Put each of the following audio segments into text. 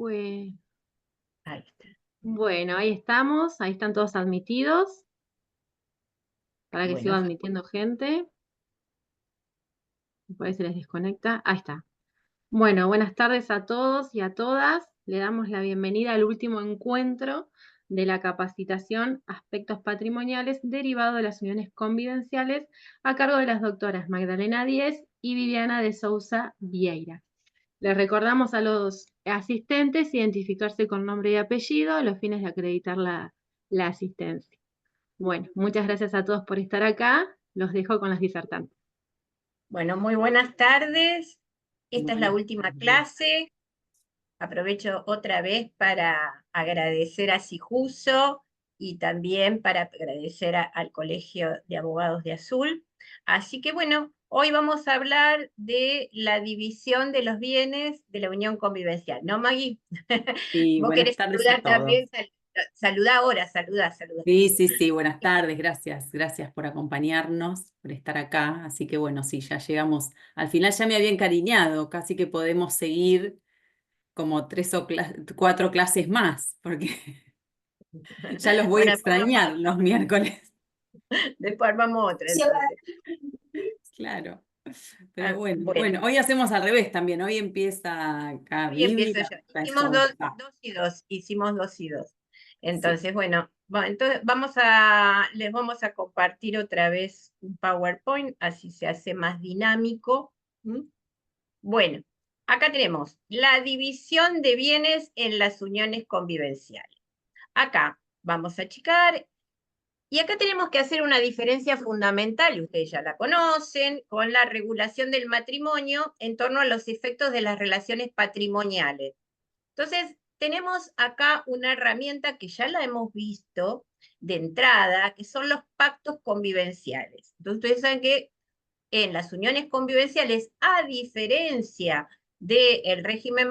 fue? Ahí está. Bueno, ahí estamos, ahí están todos admitidos, para que siga Bueno, admitiendo gente. Por ahí se les desconecta. Ahí está. Bueno, buenas tardes a todos y a todas. Le damos la bienvenida al último encuentro de la capacitación Aspectos Patrimoniales derivado de las uniones convivenciales a cargo de las doctoras Magdalena Díez y Viviana de Sousa Vieira. Les recordamos a los asistentes identificarse con nombre y apellido a los fines de acreditar la asistencia. Bueno, muchas gracias a todos por estar acá. Los dejo con las disertantes. bueno, muy buenas tardes. Esta es la Buenas última tardes. clase. Aprovecho otra vez para agradecer a Sijuso y también para agradecer al Colegio de Abogados de Azul. Así que bueno, hoy vamos a hablar de la división de los bienes de la unión convivencial. ¿No, Maggie? Sí, ¿Vos buenas querés tardes a saludar todos. también? Saludá ahora, saludá. Sí, buenas tardes, gracias por acompañarnos, por estar acá. Así que bueno, sí, ya llegamos. Al final ya me había encariñado, casi que podemos seguir como 4 clases más, porque ya los voy a Bueno, después extrañar los miércoles. después armamos otra entonces. Claro. Pero Ah, bueno, bueno. bueno, hoy hacemos al revés también. Hoy empieza acá Hoy Vivi, empiezo yo. acá Hicimos Sousa. dos y dos, hicimos dos y dos. Sí. Entonces, bueno, entonces les vamos a compartir otra vez un PowerPoint, así se hace más dinámico. ¿Mm? Bueno, acá tenemos la división de bienes en las uniones convivenciales. Acá vamos a achicar y acá tenemos que hacer una diferencia fundamental, y ustedes ya la conocen, con la regulación del matrimonio en torno a los efectos de las relaciones patrimoniales. Entonces, tenemos acá una herramienta que ya la hemos visto de entrada, que son los pactos convivenciales. Entonces, ustedes saben que en las uniones convivenciales, a diferencia del régimen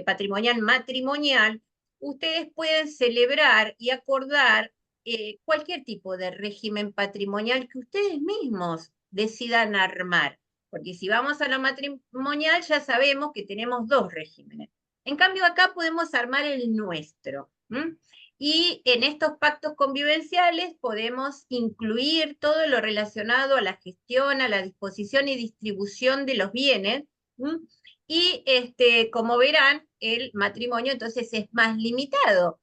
patrimonial matrimonial, ustedes pueden celebrar y acordar cualquier tipo de régimen patrimonial que ustedes mismos decidan armar. Porque si vamos a la matrimonial ya sabemos que tenemos dos regímenes. En cambio, acá podemos armar el nuestro. Y en estos pactos convivenciales podemos incluir todo lo relacionado a la gestión, a la disposición y distribución de los bienes. Y como verán, el matrimonio entonces es más limitado.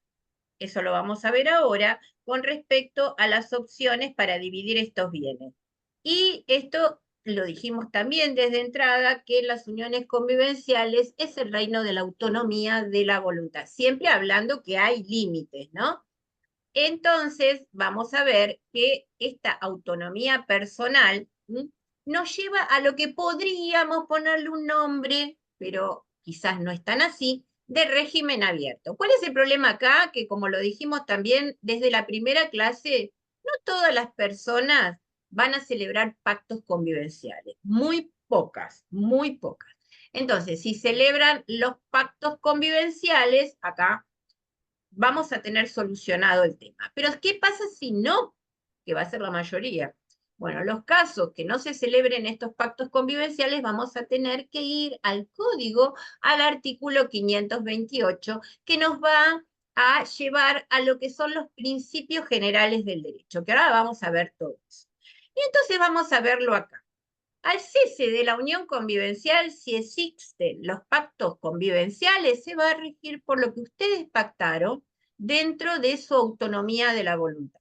Eso lo vamos a ver ahora con respecto a las opciones para dividir estos bienes. Y esto lo dijimos también desde entrada, que las uniones convivenciales es el reino de la autonomía de la voluntad, siempre hablando que hay límites, ¿no? Entonces, vamos a ver que esta autonomía personal nos lleva a lo que podríamos ponerle un nombre, pero quizás no es tan así, de régimen abierto. ¿Cuál es el problema acá? Que como lo dijimos también desde la primera clase, no todas las personas van a celebrar pactos convivenciales, muy pocas, muy pocas. Entonces, si celebran los pactos convivenciales, acá vamos a tener solucionado el tema. Pero ¿qué pasa si no? Que va a ser la mayoría. Bueno, los casos que no se celebren estos pactos convivenciales, vamos a tener que ir al código, al artículo 528, que nos va a llevar a lo que son los principios generales del derecho, que ahora vamos a ver todos. Y entonces vamos a verlo acá. Al cese de la unión convivencial, si existen los pactos convivenciales, se va a regir por lo que ustedes pactaron dentro de su autonomía de la voluntad.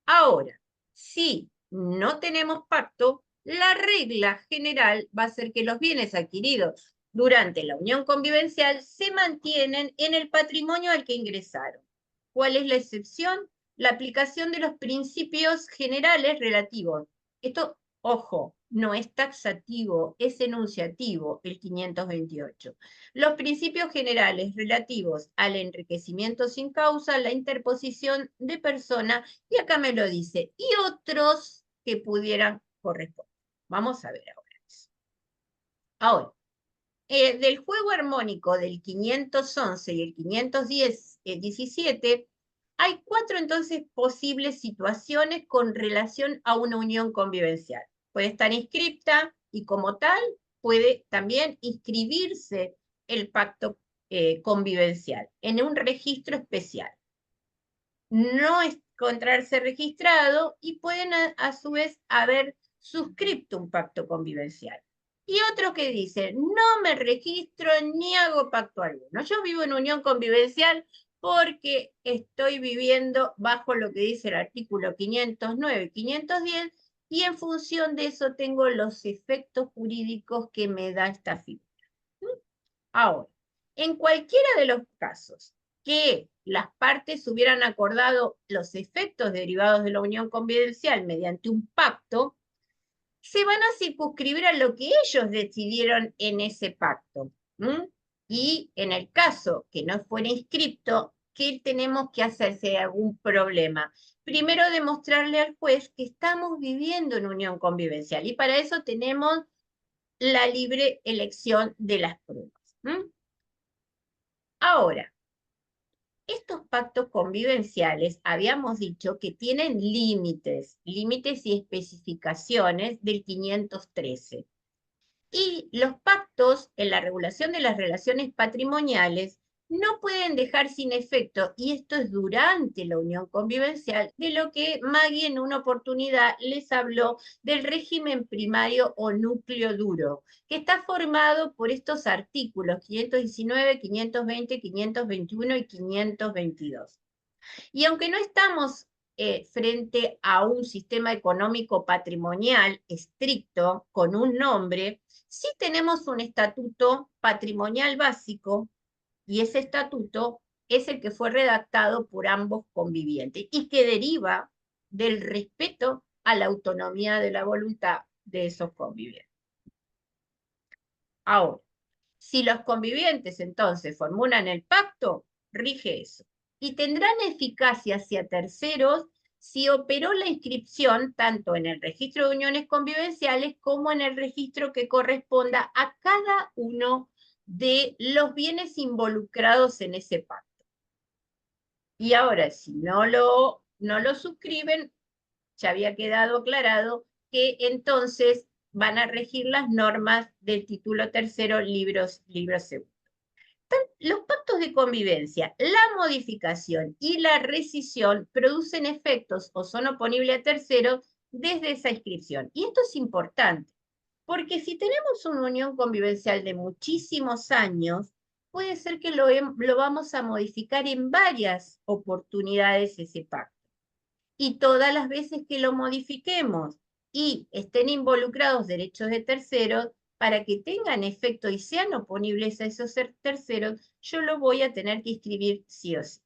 Ahora, si no tenemos pacto, la regla general va a ser que los bienes adquiridos durante la unión convivencial se mantienen en el patrimonio al que ingresaron. ¿Cuál es la excepción? La aplicación de los principios generales relativos. Esto, ojo, no es taxativo, es enunciativo el 528. Los principios generales relativos al enriquecimiento sin causa, la interposición de persona, y acá me lo dice, y otros que pudieran corresponder. Vamos a ver ahora. Ahora, del juego armónico del 511 y el 510, 17, hay 4 entonces posibles situaciones con relación a una unión convivencial. Puede estar inscripta y como tal puede también inscribirse el pacto convivencial, en un registro especial. No encontrarse registrado y pueden a su vez haber suscrito un pacto convivencial. Y otros que dicen, no me registro ni hago pacto alguno. Yo vivo en unión convivencial porque estoy viviendo bajo lo que dice el artículo 509 y 510 y en función de eso tengo los efectos jurídicos que me da esta figura. Ahora, en cualquiera de los casos que las partes hubieran acordado los efectos derivados de la unión convivencial mediante un pacto, se van a circunscribir a lo que ellos decidieron en ese pacto. Y en el caso que no fuera inscripto, ¿qué tenemos que hacer si hay algún problema? Primero, demostrarle al juez que estamos viviendo en unión convivencial, y para eso tenemos la libre elección de las pruebas. Ahora, estos pactos convivenciales habíamos dicho que tienen límites y especificaciones del 513. Y los pactos en la regulación de las relaciones patrimoniales no pueden dejar sin efecto, y esto es durante la unión convivencial, de lo que Maggie en una oportunidad les habló del régimen primario o núcleo duro, que está formado por estos artículos 519, 520, 521 y 522. Y aunque no estamos frente a un sistema económico patrimonial estricto con un nombre, sí tenemos un estatuto patrimonial básico, y ese estatuto es el que fue redactado por ambos convivientes y que deriva del respeto a la autonomía de la voluntad de esos convivientes. Ahora, si los convivientes entonces formulan el pacto, rige eso. Y tendrán eficacia hacia terceros si operó la inscripción tanto en el registro de uniones convivenciales como en el registro que corresponda a cada uno de los bienes involucrados en ese pacto. Y ahora, si no lo suscriben, ya había quedado aclarado que entonces van a regir las normas del título tercero, libro segundo. Los pactos de convivencia, la modificación y la rescisión producen efectos o son oponibles a terceros desde esa inscripción. Y esto es importante, porque si tenemos una unión convivencial de muchísimos años, puede ser que lo vamos a modificar en varias oportunidades ese pacto. Y todas las veces que lo modifiquemos y estén involucrados derechos de terceros, para que tengan efecto y sean oponibles a esos terceros, yo lo voy a tener que inscribir sí o sí.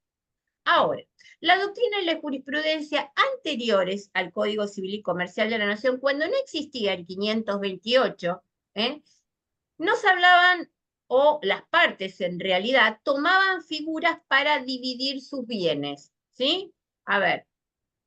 Ahora, la doctrina y la jurisprudencia anteriores al Código Civil y Comercial de la Nación, cuando no existía el 528, nos hablaban, o las partes en realidad, tomaban figuras para dividir sus bienes, ¿sí? A ver,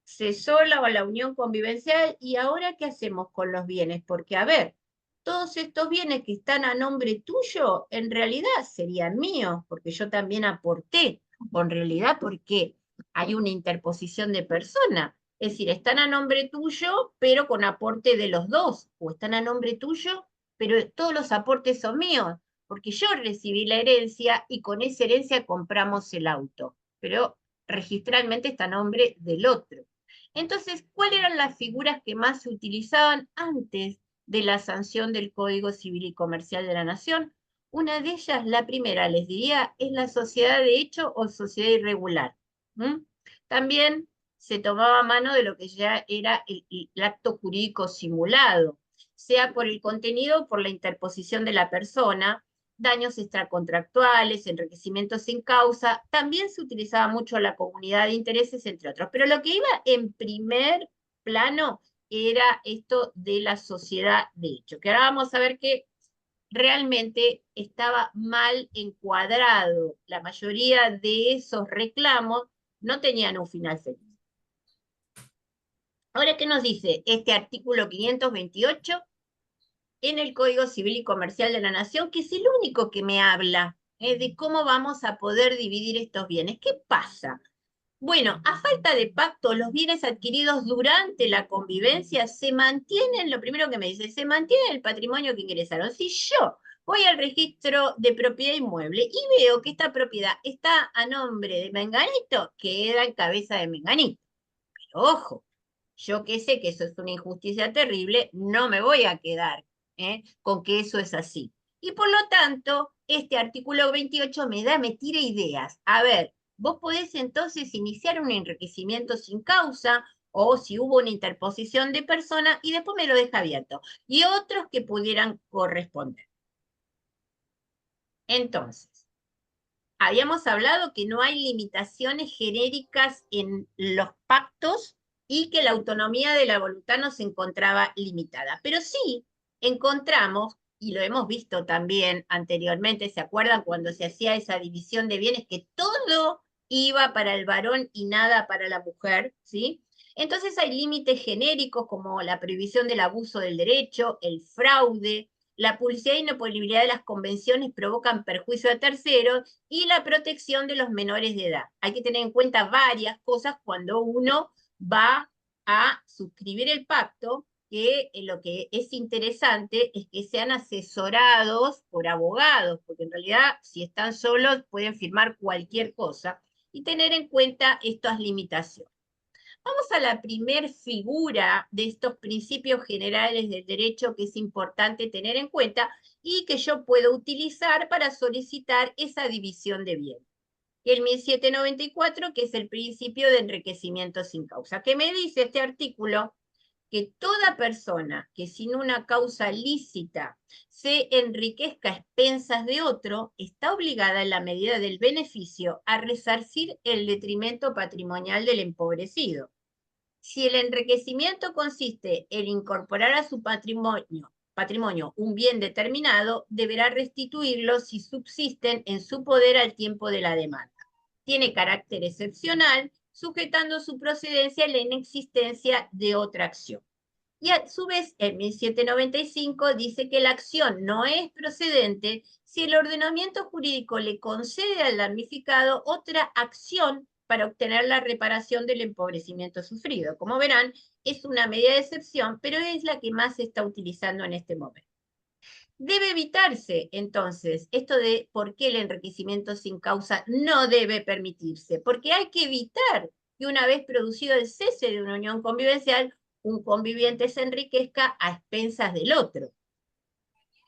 cesó la unión convivencial, y ahora ¿qué hacemos con los bienes? Porque, a ver, todos estos bienes que están a nombre tuyo, en realidad serían míos, porque yo también aporté, o en realidad porque hay una interposición de persona. Es decir, están a nombre tuyo, pero con aporte de los dos, o están a nombre tuyo, pero todos los aportes son míos, porque yo recibí la herencia y con esa herencia compramos el auto, pero registralmente está a nombre del otro. Entonces, ¿cuáles eran las figuras que más se utilizaban antes de la sanción del Código Civil y Comercial de la Nación? Una de ellas, la primera, les diría, es la sociedad de hecho o sociedad irregular. También se tomaba mano de lo que ya era el acto jurídico simulado, sea por el contenido o por la interposición de la persona, daños extracontractuales, enriquecimientos sin causa. También se utilizaba mucho la comunidad de intereses, entre otros. Pero lo que iba en primer plano era esto de la sociedad de hecho, que ahora vamos a ver que realmente estaba mal encuadrado. La mayoría de esos reclamos no tenían un final feliz. Ahora, ¿qué nos dice este artículo 528 en el Código Civil y Comercial de la Nación, que es el único que me habla de cómo vamos a poder dividir estos bienes? ¿Qué pasa? Bueno, a falta de pacto, los bienes adquiridos durante la convivencia se mantienen, lo primero que me dice, se mantiene el patrimonio que ingresaron. Si yo, voy al registro de propiedad inmueble y veo que esta propiedad está a nombre de Menganito, que era en cabeza de Menganito. Pero ojo, yo que sé que eso es una injusticia terrible, no me voy a quedar con que eso es así. Y por lo tanto, este artículo 28 me tira ideas. A ver, vos podés entonces iniciar un enriquecimiento sin causa, o si hubo una interposición de persona, y después me lo deja abierto. Y otros que pudieran corresponder. Entonces, habíamos hablado que no hay limitaciones genéricas en los pactos y que la autonomía de la voluntad no se encontraba limitada. Pero sí encontramos, y lo hemos visto también anteriormente, ¿se acuerdan cuando se hacía esa división de bienes que todo iba para el varón y nada para la mujer? ¿Sí? Entonces hay límites genéricos como la prohibición del abuso del derecho, el fraude, la publicidad y inoponibilidad de las convenciones provocan perjuicio a terceros y la protección de los menores de edad. Hay que tener en cuenta varias cosas cuando uno va a suscribir el pacto, que lo que es interesante es que sean asesorados por abogados, porque en realidad si están solos pueden firmar cualquier cosa, y tener en cuenta estas limitaciones. Vamos a la primer figura de estos principios generales del derecho que es importante tener en cuenta y que yo puedo utilizar para solicitar esa división de bienes. El 1794, que es el principio de enriquecimiento sin causa. ¿Qué me dice este artículo? Que toda persona que sin una causa lícita se enriquezca a expensas de otro, está obligada en la medida del beneficio a resarcir el detrimento patrimonial del empobrecido. Si el enriquecimiento consiste en incorporar a su patrimonio un bien determinado, deberá restituirlo si subsisten en su poder al tiempo de la demanda. Tiene carácter excepcional, sujetando su procedencia a la inexistencia de otra acción. Y a su vez, el 1795 dice que la acción no es procedente si el ordenamiento jurídico le concede al damnificado otra acción para obtener la reparación del empobrecimiento sufrido. Como verán, es una medida de excepción, pero es la que más se está utilizando en este momento. Debe evitarse, entonces, esto de por qué el enriquecimiento sin causa no debe permitirse, porque hay que evitar que una vez producido el cese de una unión convivencial, un conviviente se enriquezca a expensas del otro.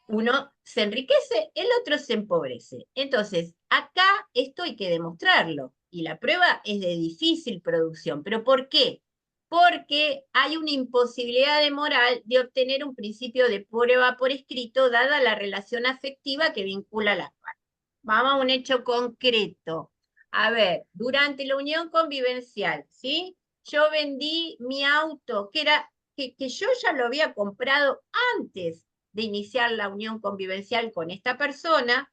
Uno se enriquece, el otro se empobrece. Entonces, acá esto hay que demostrarlo, y la prueba es de difícil producción. ¿Pero por qué? Porque hay una imposibilidad de moral de obtener un principio de prueba por escrito, dada la relación afectiva que vincula a las partes. Vamos a un hecho concreto. A ver, durante la unión convivencial, ¿sí? Yo vendí mi auto, que yo ya lo había comprado antes de iniciar la unión convivencial con esta persona,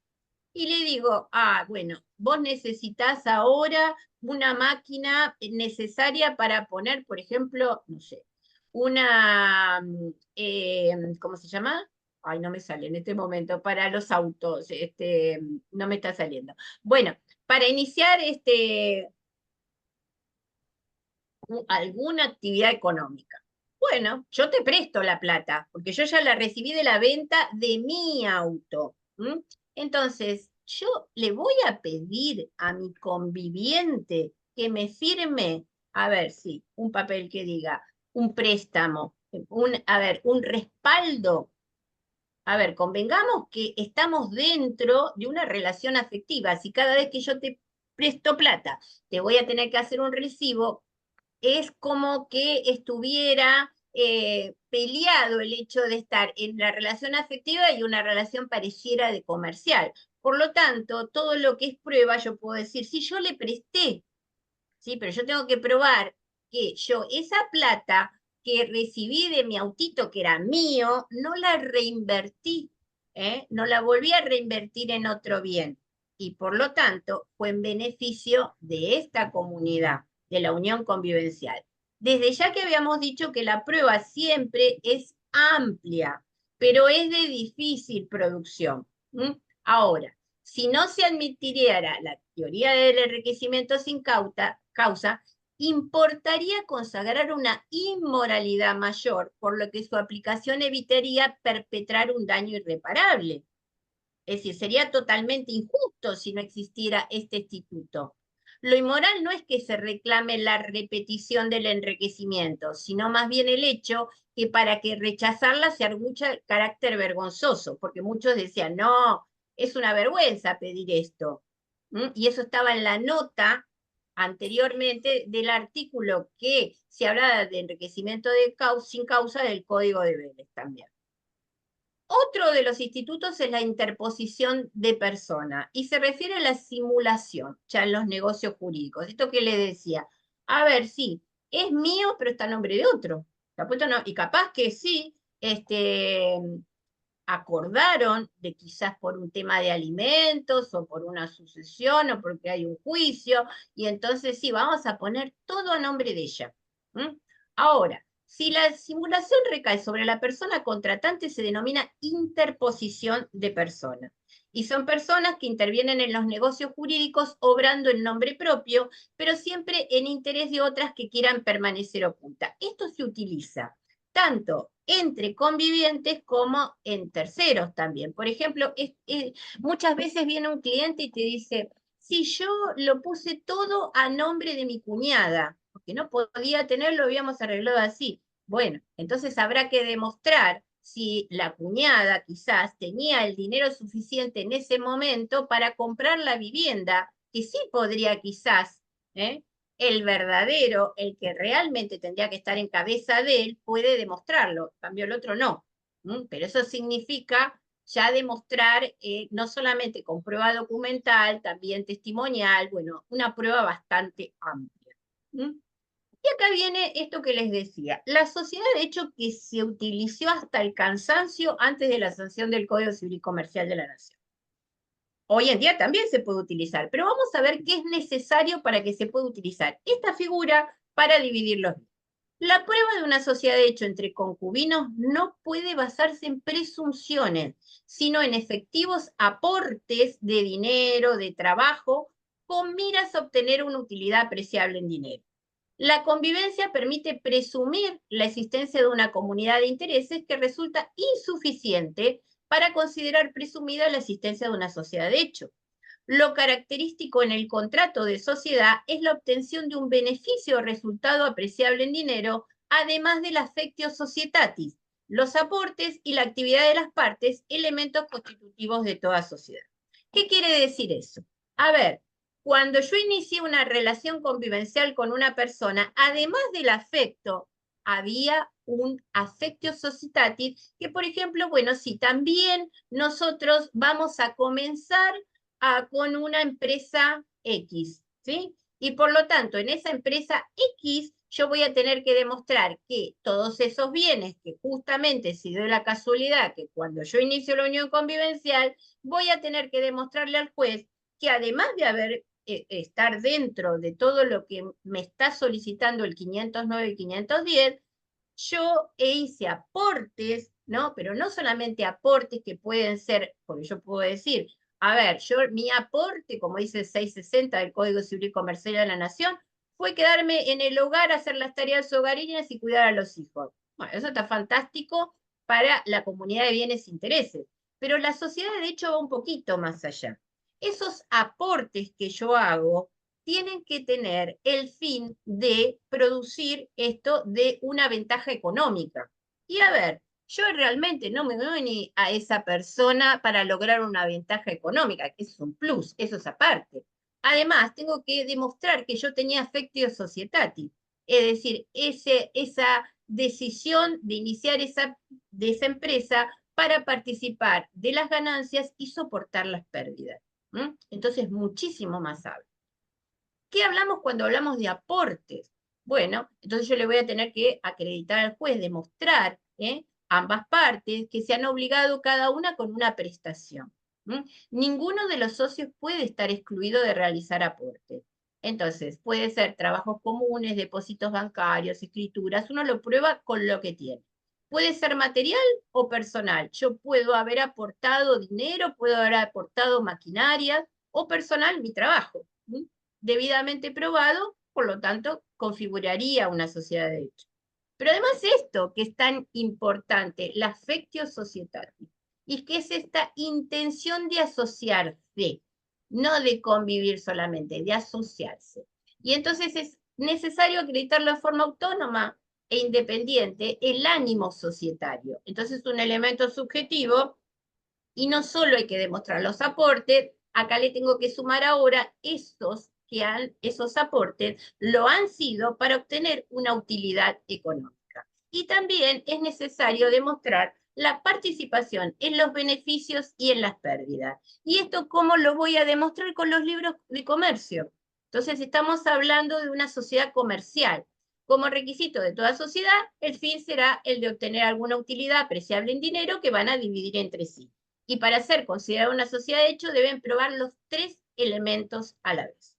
y le digo, bueno, vos necesitas ahora una máquina necesaria para poner, por ejemplo, no sé, una, ¿cómo se llama? Ay, no me sale en este momento, para los autos, no me está saliendo. Bueno, para iniciar alguna actividad económica. Bueno, yo te presto la plata, porque yo ya la recibí de la venta de mi auto. Entonces, yo le voy a pedir a mi conviviente que me firme, a ver, sí, un papel que diga, un préstamo, un respaldo. A ver, convengamos que estamos dentro de una relación afectiva. Si cada vez que yo te presto plata, te voy a tener que hacer un recibo, es como que estuviera peleado el hecho de estar en la relación afectiva y una relación pareciera de comercial. Por lo tanto, todo lo que es prueba, yo puedo decir, si yo le presté, ¿sí? Pero yo tengo que probar que yo esa plata que recibí de mi autito, que era mío, no la reinvertí, no la volví a reinvertir en otro bien. Y por lo tanto, fue en beneficio de esta comunidad, de la unión convivencial. Desde ya que habíamos dicho que la prueba siempre es amplia, pero es de difícil producción. Ahora, si no se admitiera la teoría del enriquecimiento sin causa, importaría consagrar una inmoralidad mayor, por lo que su aplicación evitaría perpetrar un daño irreparable. Es decir, sería totalmente injusto si no existiera este instituto. Lo inmoral no es que se reclame la repetición del enriquecimiento, sino más bien el hecho que para que rechazarla se argucha el carácter vergonzoso, porque muchos decían, no, es una vergüenza pedir esto. Y eso estaba en la nota anteriormente del artículo que se hablaba de enriquecimiento sin causa del Código de Vélez también. Otro de los institutos es la interposición de persona y se refiere a la simulación ya en los negocios jurídicos. Esto que le decía, a ver, sí, es mío, pero está a nombre de otro. Y capaz que sí, acordaron de quizás por un tema de alimentos o por una sucesión o porque hay un juicio, y entonces sí, vamos a poner todo a nombre de ella. Ahora, si la simulación recae sobre la persona contratante, se denomina interposición de persona. Y son personas que intervienen en los negocios jurídicos obrando en nombre propio, pero siempre en interés de otras que quieran permanecer ocultas. Esto se utiliza tanto entre convivientes como en terceros también. Por ejemplo, muchas veces viene un cliente y te dice, si yo lo puse todo a nombre de mi cuñada, porque no podía tenerlo, habíamos arreglado así. Bueno, entonces habrá que demostrar si la cuñada quizás tenía el dinero suficiente en ese momento para comprar la vivienda, que sí podría quizás, el verdadero, el que realmente tendría que estar en cabeza de él, puede demostrarlo, en cambio el otro no. Pero eso significa ya demostrar, no solamente con prueba documental, también testimonial, bueno, una prueba bastante amplia. Y acá viene esto que les decía, la sociedad de hecho que se utilizó hasta el cansancio antes de la sanción del Código Civil y Comercial de la Nación. Hoy en día también se puede utilizar, pero vamos a ver qué es necesario para que se pueda utilizar esta figura para dividir los bienes. La prueba de una sociedad de hecho entre concubinos no puede basarse en presunciones, sino en efectivos aportes de dinero, de trabajo, con miras a obtener una utilidad apreciable en dinero. La convivencia permite presumir la existencia de una comunidad de intereses que resulta insuficiente para considerar presumida la existencia de una sociedad de hecho. Lo característico en el contrato de sociedad es la obtención de un beneficio o resultado apreciable en dinero, además del affectio societatis, los aportes y la actividad de las partes, elementos constitutivos de toda sociedad. ¿Qué quiere decir eso? A ver, cuando yo inicié una relación convivencial con una persona, además del afecto, había un affectio societatis que, por ejemplo, bueno, si también nosotros vamos a comenzar con una empresa X, ¿sí? Y por lo tanto, en esa empresa X, yo voy a tener que demostrar que todos esos bienes, que justamente si doy la casualidad que cuando yo inicio la unión convivencial, voy a tener que demostrarle al juez que además de estar dentro de todo lo que me está solicitando el 509 y 510, yo hice aportes, ¿no? Pero no solamente aportes que pueden ser, porque yo puedo decir, a ver, mi aporte, como dice el 660 del Código Civil y Comercial de la Nación, fue quedarme en el hogar, hacer las tareas hogareñas y cuidar a los hijos. Bueno, eso está fantástico para la comunidad de bienes e intereses, pero la sociedad de hecho va un poquito más allá. Esos aportes que yo hago tienen que tener el fin de producir esto de una ventaja económica. Y a ver, yo realmente no me doy a esa persona para lograr una ventaja económica, que es un plus, eso es aparte. Además, tengo que demostrar que yo tenía affectio societatis, es decir, esa decisión de iniciar de esa empresa para participar de las ganancias y soportar las pérdidas. Entonces, muchísimo más amplio. ¿Qué hablamos cuando hablamos de aportes? Bueno, entonces yo le voy a tener que acreditar al juez, demostrar ambas partes que se han obligado cada una con una prestación. Ninguno de los socios puede estar excluido de realizar aportes. Entonces, puede ser trabajos comunes, depósitos bancarios, escrituras, uno lo prueba con lo que tiene. Puede ser material o personal. Yo puedo haber aportado dinero, puedo haber aportado maquinaria o personal mi trabajo. Debidamente probado, por lo tanto, configuraría una sociedad de hecho. Pero además esto, que es tan importante, la affectio societatis. y que es esta intención de asociarse, no de convivir solamente, de asociarse. Y entonces es necesario acreditarlo de forma autónoma e independiente el ánimo societario. Entonces es un elemento subjetivo y no solo hay que demostrar los aportes, acá le tengo que sumar ahora esos aportes lo han sido para obtener una utilidad económica. Y también es necesario demostrar la participación en los beneficios y en las pérdidas. ¿Y esto cómo lo voy a demostrar? Con los libros de comercio. Entonces estamos hablando de una sociedad comercial. Como requisito de toda sociedad, el fin será el de obtener alguna utilidad apreciable en dinero que van a dividir entre sí. Y para ser considerada una sociedad de hecho deben probar los 3 elementos a la vez.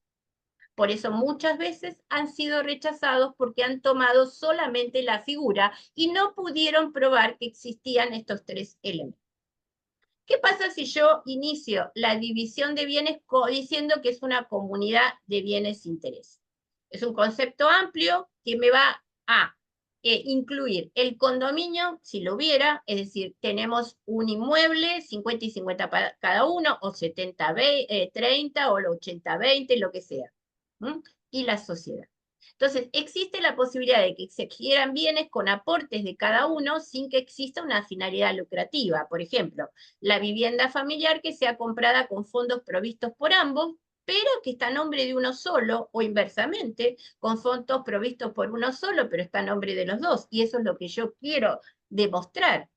Por eso muchas veces han sido rechazados porque han tomado solamente la figura y no pudieron probar que existían estos 3 elementos. ¿Qué pasa si yo inicio la división de bienes diciendo que es una comunidad de bienes interés? Es un concepto amplio que me va a incluir el condominio, si lo hubiera, es decir, tenemos un inmueble, 50 y 50 para cada uno, o 70-30, o el 80-20, lo que sea. Y la sociedad. Entonces, existe la posibilidad de que se adquieran bienes con aportes de cada uno sin que exista una finalidad lucrativa. Por ejemplo, la vivienda familiar que sea comprada con fondos provistos por ambos, pero que está a nombre de uno solo, o inversamente, con fondos provistos por uno solo, pero está a nombre de los dos. Y eso es lo que yo quiero demostrar.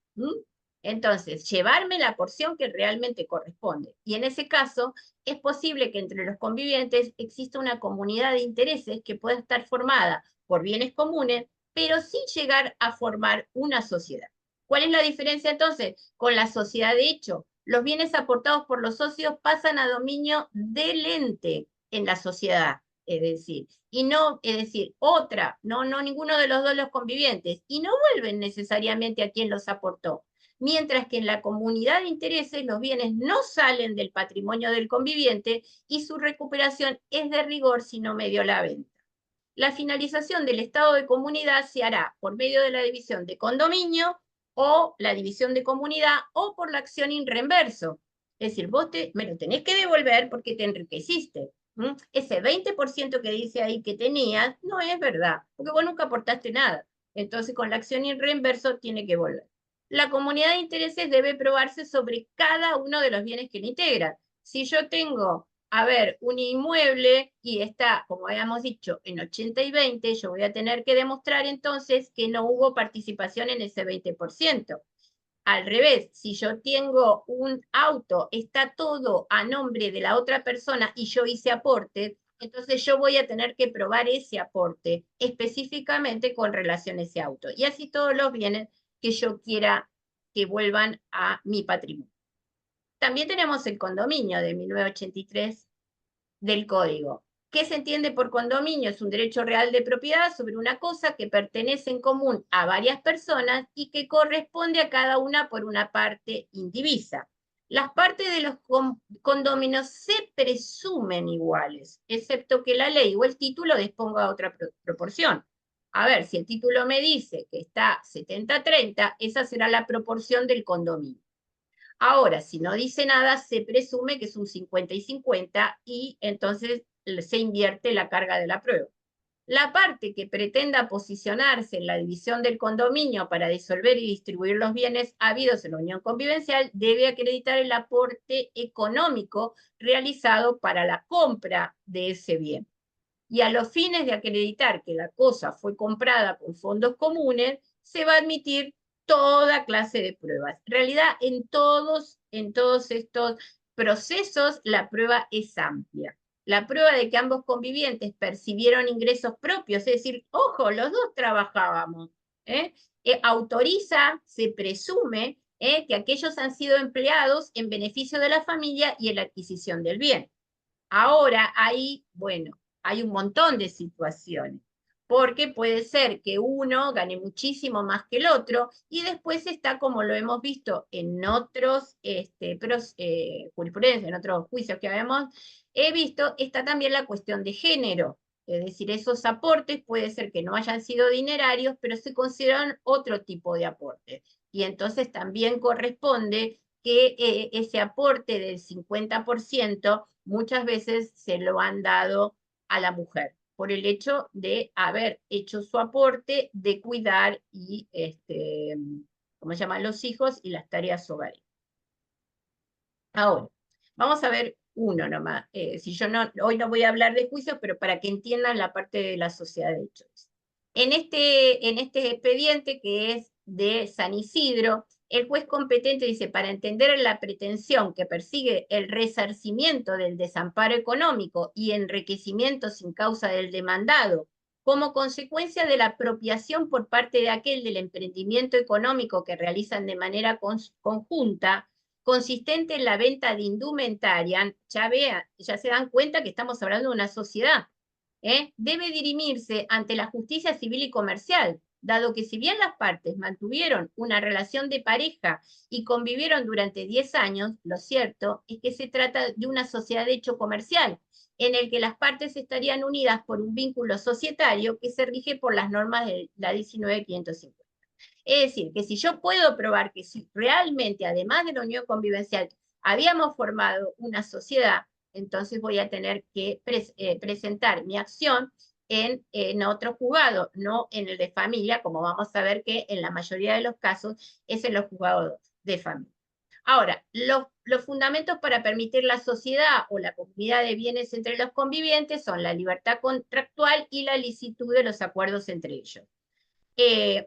Entonces, llevarme la porción que realmente corresponde. Y en ese caso, es posible que entre los convivientes exista una comunidad de intereses que pueda estar formada por bienes comunes, pero sin llegar a formar una sociedad. ¿Cuál es la diferencia entonces con la sociedad de hecho? Los bienes aportados por los socios pasan a dominio del ente en la sociedad, es decir, no ninguno de los dos los convivientes, y no vuelven necesariamente a quien los aportó. Mientras que en la comunidad de intereses los bienes no salen del patrimonio del conviviente y su recuperación es de rigor si no medio la venta. La finalización del estado de comunidad se hará por medio de la división de condominio o la división de comunidad o por la acción in reverso. Es decir, vos me lo tenés que devolver porque te enriqueciste. Ese 20% que dice ahí que tenías no es verdad, porque vos nunca aportaste nada. Entonces, con la acción in reverso tiene que volver. La comunidad de intereses debe probarse sobre cada uno de los bienes que le integran. Si yo tengo, a ver, un inmueble y está, como habíamos dicho, en 80 y 20, yo voy a tener que demostrar entonces que no hubo participación en ese 20%. Al revés, si yo tengo un auto, está todo a nombre de la otra persona y yo hice aporte, entonces yo voy a tener que probar ese aporte específicamente con relación a ese auto. Y así todos los bienes que yo quiera que vuelvan a mi patrimonio. También tenemos el condominio de 1983 del Código. ¿Qué se entiende por condominio? Es un derecho real de propiedad sobre una cosa que pertenece en común a varias personas y que corresponde a cada una por una parte indivisa. Las partes de los condóminos se presumen iguales, excepto que la ley o el título disponga otra proporción. A ver, si el título me dice que está 70-30, esa será la proporción del condominio. Ahora, si no dice nada, se presume que es un 50 y 50 y entonces se invierte la carga de la prueba. La parte que pretenda posicionarse en la división del condominio para disolver y distribuir los bienes habidos en la unión convivencial debe acreditar el aporte económico realizado para la compra de ese bien. Y a los fines de acreditar que la cosa fue comprada con fondos comunes, se va a admitir toda clase de pruebas. En realidad, en todos estos procesos, la prueba es amplia. La prueba de que ambos convivientes percibieron ingresos propios, es decir, ojo, los dos trabajábamos, autoriza, se presume que aquellos han sido empleados en beneficio de la familia y en la adquisición del bien. Ahora, ahí, bueno, hay un montón de situaciones, porque puede ser que uno gane muchísimo más que el otro, y después está, como lo hemos visto en otros jurisprudencia, en otros juicios que habíamos visto, está también la cuestión de género. Es decir, esos aportes puede ser que no hayan sido dinerarios, pero se consideran otro tipo de aportes. Y entonces también corresponde que ese aporte del 50% muchas veces se lo han dado a la mujer, por el hecho de haber hecho su aporte, de cuidar y, ¿cómo se llaman?, los hijos y las tareas hogareñas. Ahora, vamos a ver uno nomás. Si yo hoy no voy a hablar de juicios, pero para que entiendan la parte de la sociedad de hechos. En este expediente, que es de San Isidro, el juez competente dice: para entender la pretensión que persigue el resarcimiento del desamparo económico y enriquecimiento sin causa del demandado, como consecuencia de la apropiación por parte de aquel del emprendimiento económico que realizan de manera conjunta, consistente en la venta de indumentaria, ya se dan cuenta que estamos hablando de una sociedad, debe dirimirse ante la justicia civil y comercial, dado que si bien las partes mantuvieron una relación de pareja y convivieron durante 10 años, lo cierto es que se trata de una sociedad de hecho comercial, en el que las partes estarían unidas por un vínculo societario que se rige por las normas de la 19.550. Es decir, que si yo puedo probar que si realmente, además de la unión convivencial, habíamos formado una sociedad, entonces voy a tener que presentar mi acción en otro juzgado, no en el de familia, como vamos a ver que en la mayoría de los casos es en los juzgados de familia. Ahora, los fundamentos para permitir la sociedad o la comunidad de bienes entre los convivientes son la libertad contractual y la licitud de los acuerdos entre ellos.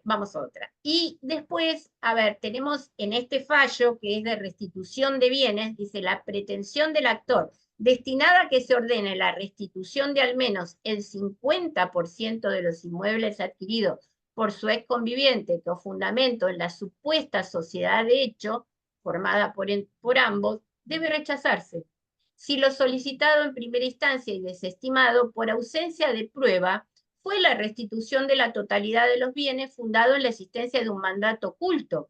Vamos a otra. Y después, a ver, tenemos en este fallo, que es de restitución de bienes, dice: la pretensión del actor destinada a que se ordene la restitución de al menos el 50% de los inmuebles adquiridos por su ex conviviente, con fundamento en la supuesta sociedad de hecho, formada por ambos, debe rechazarse. Si lo solicitado en primera instancia y desestimado por ausencia de prueba fue la restitución de la totalidad de los bienes fundado en la existencia de un mandato oculto.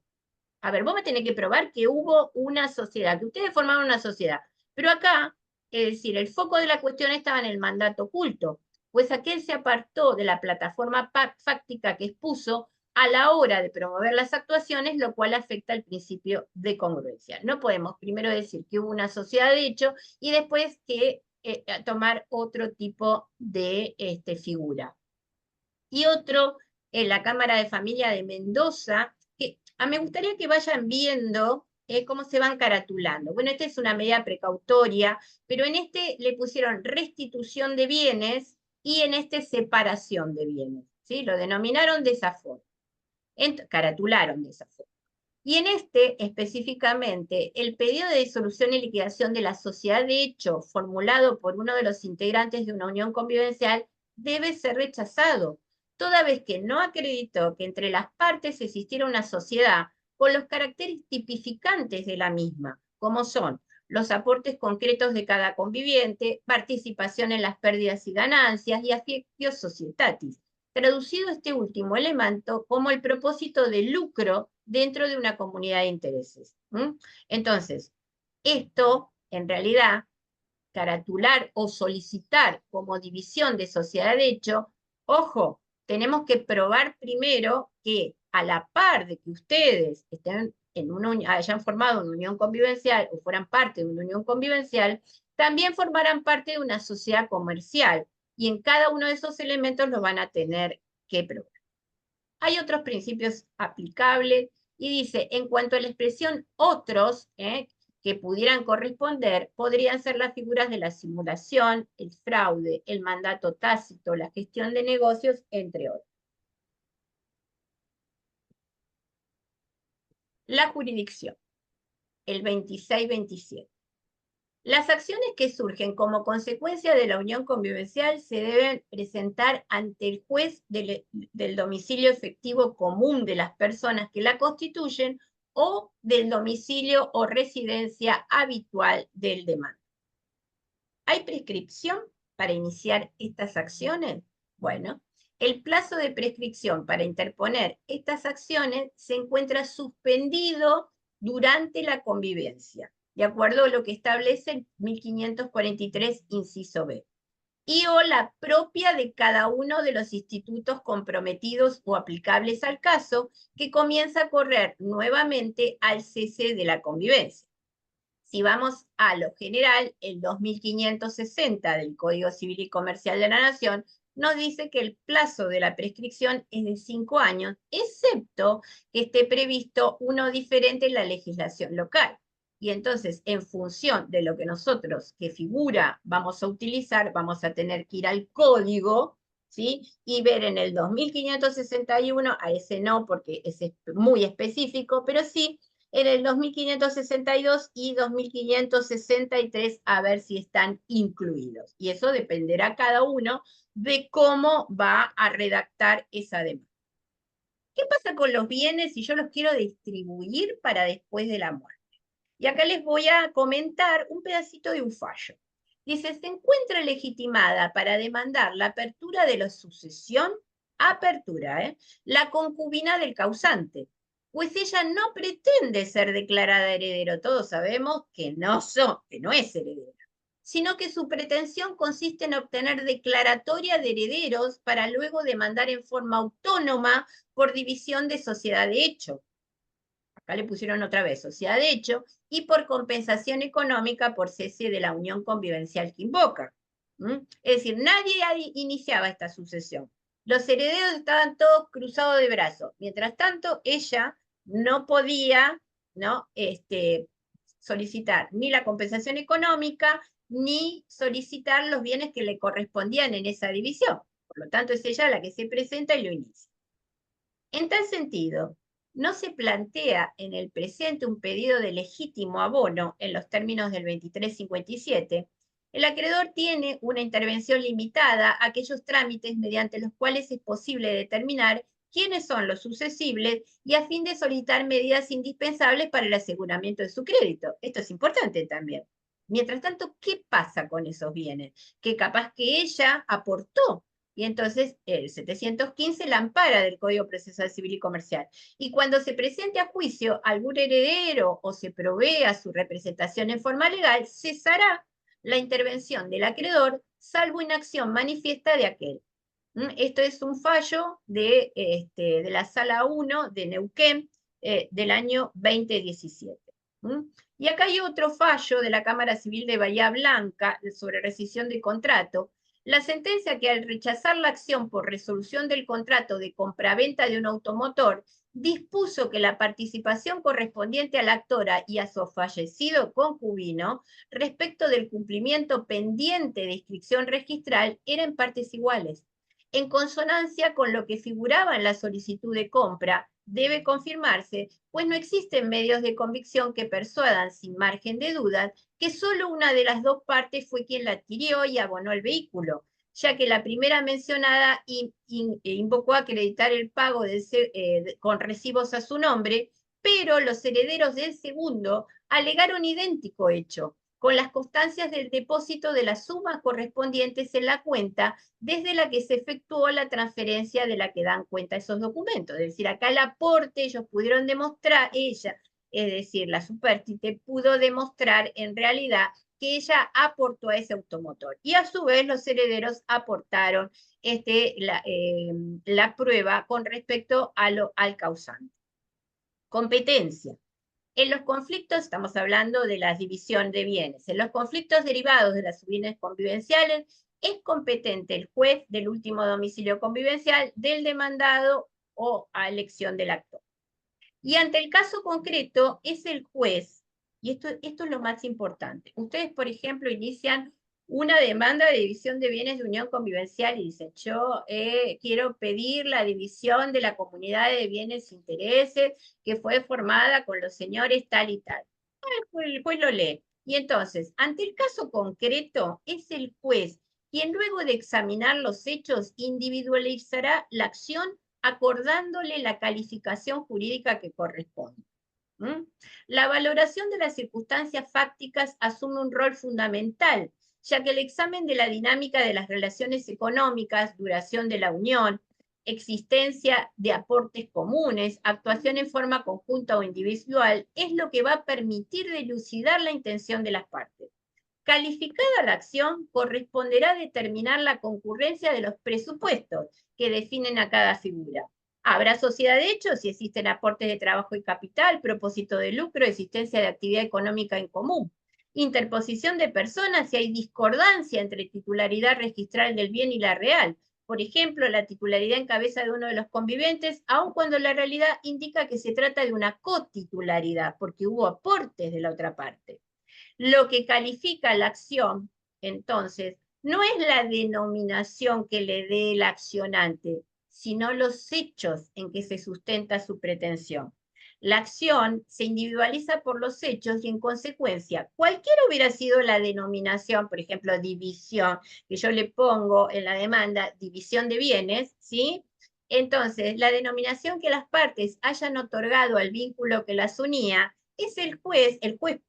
A ver, vos me tenés que probar que hubo una sociedad, que ustedes formaron una sociedad, pero acá, es decir, el foco de la cuestión estaba en el mandato oculto, pues aquel se apartó de la plataforma fáctica que expuso a la hora de promover las actuaciones, lo cual afecta al principio de congruencia. No podemos primero decir que hubo una sociedad de hecho y después que tomar otro tipo de figura. Y otro en la Cámara de Familia de Mendoza, que me gustaría que vayan viendo cómo se van caratulando. Bueno, esta es una medida precautoria, pero en este le pusieron restitución de bienes y en este separación de bienes, ¿sí? Lo denominaron de esa forma, caratularon de esa forma. Y en este, específicamente, el pedido de disolución y liquidación de la sociedad de hecho formulado por uno de los integrantes de una unión convivencial debe ser rechazado, toda vez que no acreditó que entre las partes existiera una sociedad con los caracteres tipificantes de la misma, como son los aportes concretos de cada conviviente, participación en las pérdidas y ganancias y affectio societatis, traducido este último elemento como el propósito de lucro dentro de una comunidad de intereses. Entonces, esto, en realidad, caratular o solicitar como división de sociedad de hecho, ojo, tenemos que probar primero que a la par de que ustedes estén hayan formado una unión convivencial o fueran parte de una unión convivencial, también formarán parte de una sociedad comercial, y en cada uno de esos elementos los van a tener que probar. Hay otros principios aplicables y dice: en cuanto a la expresión otros, que pudieran corresponder, podrían ser las figuras de la simulación, el fraude, el mandato tácito, la gestión de negocios, entre otros. La jurisdicción, el 26-27. Las acciones que surgen como consecuencia de la unión convivencial se deben presentar ante el juez del domicilio efectivo común de las personas que la constituyen o del domicilio o residencia habitual del demandante. ¿Hay prescripción para iniciar estas acciones? Bueno, el plazo de prescripción para interponer estas acciones se encuentra suspendido durante la convivencia, de acuerdo a lo que establece el 1543, inciso B. y o la propia de cada uno de los institutos comprometidos o aplicables al caso, que comienza a correr nuevamente al cese de la convivencia. Si vamos a lo general, el 2560 del Código Civil y Comercial de la Nación nos dice que el plazo de la prescripción es de 5 años, excepto que esté previsto uno diferente en la legislación local. Y entonces, en función de lo que nosotros, que figura, vamos a utilizar, vamos a tener que ir al código, ¿sí? Y ver en el 2561, a ese no, porque ese es muy específico, pero sí en el 2562 y 2563, a ver si están incluidos. Y eso dependerá cada uno de cómo va a redactar esa demanda. ¿Qué pasa con los bienes si yo los quiero distribuir para después de la muerte? Y acá les voy a comentar un pedacito de un fallo. Dice, se encuentra legitimada para demandar la apertura de la sucesión, la concubina del causante, pues ella no pretende ser declarada heredero. Todos sabemos que no es heredera, sino que su pretensión consiste en obtener declaratoria de herederos para luego demandar en forma autónoma por división de sociedad de hecho. Acá le pusieron otra vez sociedad de hecho, y por compensación económica por cese de la unión convivencial que invoca. Es decir, nadie iniciaba esta sucesión. Los herederos estaban todos cruzados de brazos. Mientras tanto, ella no podía, ¿no? Solicitar ni la compensación económica, ni solicitar los bienes que le correspondían en esa división. Por lo tanto, es ella la que se presenta y lo inicia. En tal sentido, no se plantea en el presente un pedido de legítimo abono en los términos del 2357, el acreedor tiene una intervención limitada a aquellos trámites mediante los cuales es posible determinar quiénes son los susceptibles y a fin de solicitar medidas indispensables para el aseguramiento de su crédito. Esto es importante también. Mientras tanto, ¿qué pasa con esos bienes? Que capaz que ella aportó, y entonces el 715 la ampara del Código Procesal Civil y Comercial. Y cuando se presente a juicio algún heredero o se provea su representación en forma legal, cesará la intervención del acreedor, salvo inacción manifiesta de aquel. Esto es un fallo de la Sala 1 de Neuquén del año 2017. Y acá hay otro fallo de la Cámara Civil de Bahía Blanca sobre rescisión de contrato. La sentencia que al rechazar la acción por resolución del contrato de compraventa de un automotor, dispuso que la participación correspondiente a la actora y a su fallecido concubino respecto del cumplimiento pendiente de inscripción registral era en partes iguales. En consonancia con lo que figuraba en la solicitud de compra, debe confirmarse, pues no existen medios de convicción que persuadan sin margen de dudas que solo una de las dos partes fue quien la adquirió y abonó el vehículo, ya que la primera mencionada invocó a acreditar el pago con recibos a su nombre, pero los herederos del segundo alegaron idéntico hecho, con las constancias del depósito de las sumas correspondientes en la cuenta desde la que se efectuó la transferencia de la que dan cuenta esos documentos. Es decir, acá el aporte ellos pudieron demostrar, ella, es decir, la supérstite pudo demostrar en realidad que ella aportó a ese automotor. Y a su vez los herederos aportaron la prueba con respecto al causante. Competencia. En los conflictos, estamos hablando de la división de bienes, en los conflictos derivados de las bienes convivenciales, es competente el juez del último domicilio convivencial del demandado o a elección del actor. Y ante el caso concreto, es el juez, y esto es lo más importante. Ustedes, por ejemplo, inician una demanda de división de bienes de unión convivencial y dicen, yo quiero pedir la división de la comunidad de bienes e intereses que fue formada con los señores tal y tal. El juez lo lee. Y entonces, ante el caso concreto, es el juez quien luego de examinar los hechos individualizará la acción acordándole la calificación jurídica que corresponde. La valoración de las circunstancias fácticas asume un rol fundamental, ya que el examen de la dinámica de las relaciones económicas, duración de la unión, existencia de aportes comunes, actuación en forma conjunta o individual, es lo que va a permitir dilucidar la intención de las partes. Calificada la acción, corresponderá determinar la concurrencia de los presupuestos que definen a cada figura. Habrá sociedad de hecho si existen aportes de trabajo y capital, propósito de lucro, existencia de actividad económica en común. Interposición de personas si hay discordancia entre titularidad registral del bien y la real. Por ejemplo, la titularidad en cabeza de uno de los conviventes, aun cuando la realidad indica que se trata de una cotitularidad, porque hubo aportes de la otra parte. Lo que califica la acción, entonces, no es la denominación que le dé el accionante, sino los hechos en que se sustenta su pretensión. La acción se individualiza por los hechos y en consecuencia, cualquiera hubiera sido la denominación, por ejemplo, división, que yo le pongo en la demanda división de bienes, ¿sí? Entonces, la denominación que las partes hayan otorgado al vínculo que las unía, es el juez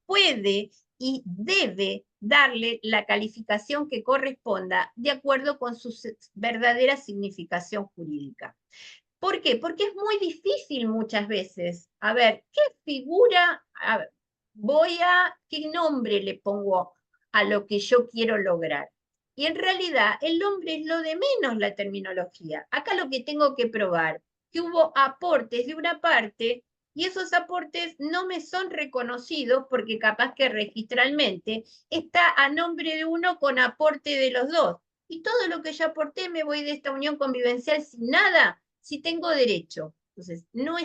puede y debe darle la calificación que corresponda de acuerdo con su verdadera significación jurídica. ¿Por qué? Porque es muy difícil muchas veces. A ver, ¿qué figura, qué nombre le pongo a lo que yo quiero lograr? Y en realidad el nombre es lo de menos la terminología. Acá lo que tengo que probar, que hubo aportes de una parte y esos aportes no me son reconocidos porque capaz que registralmente está a nombre de uno con aporte de los dos. Y todo lo que yo aporté me voy de esta unión convivencial sin nada, si tengo derecho. Entonces, no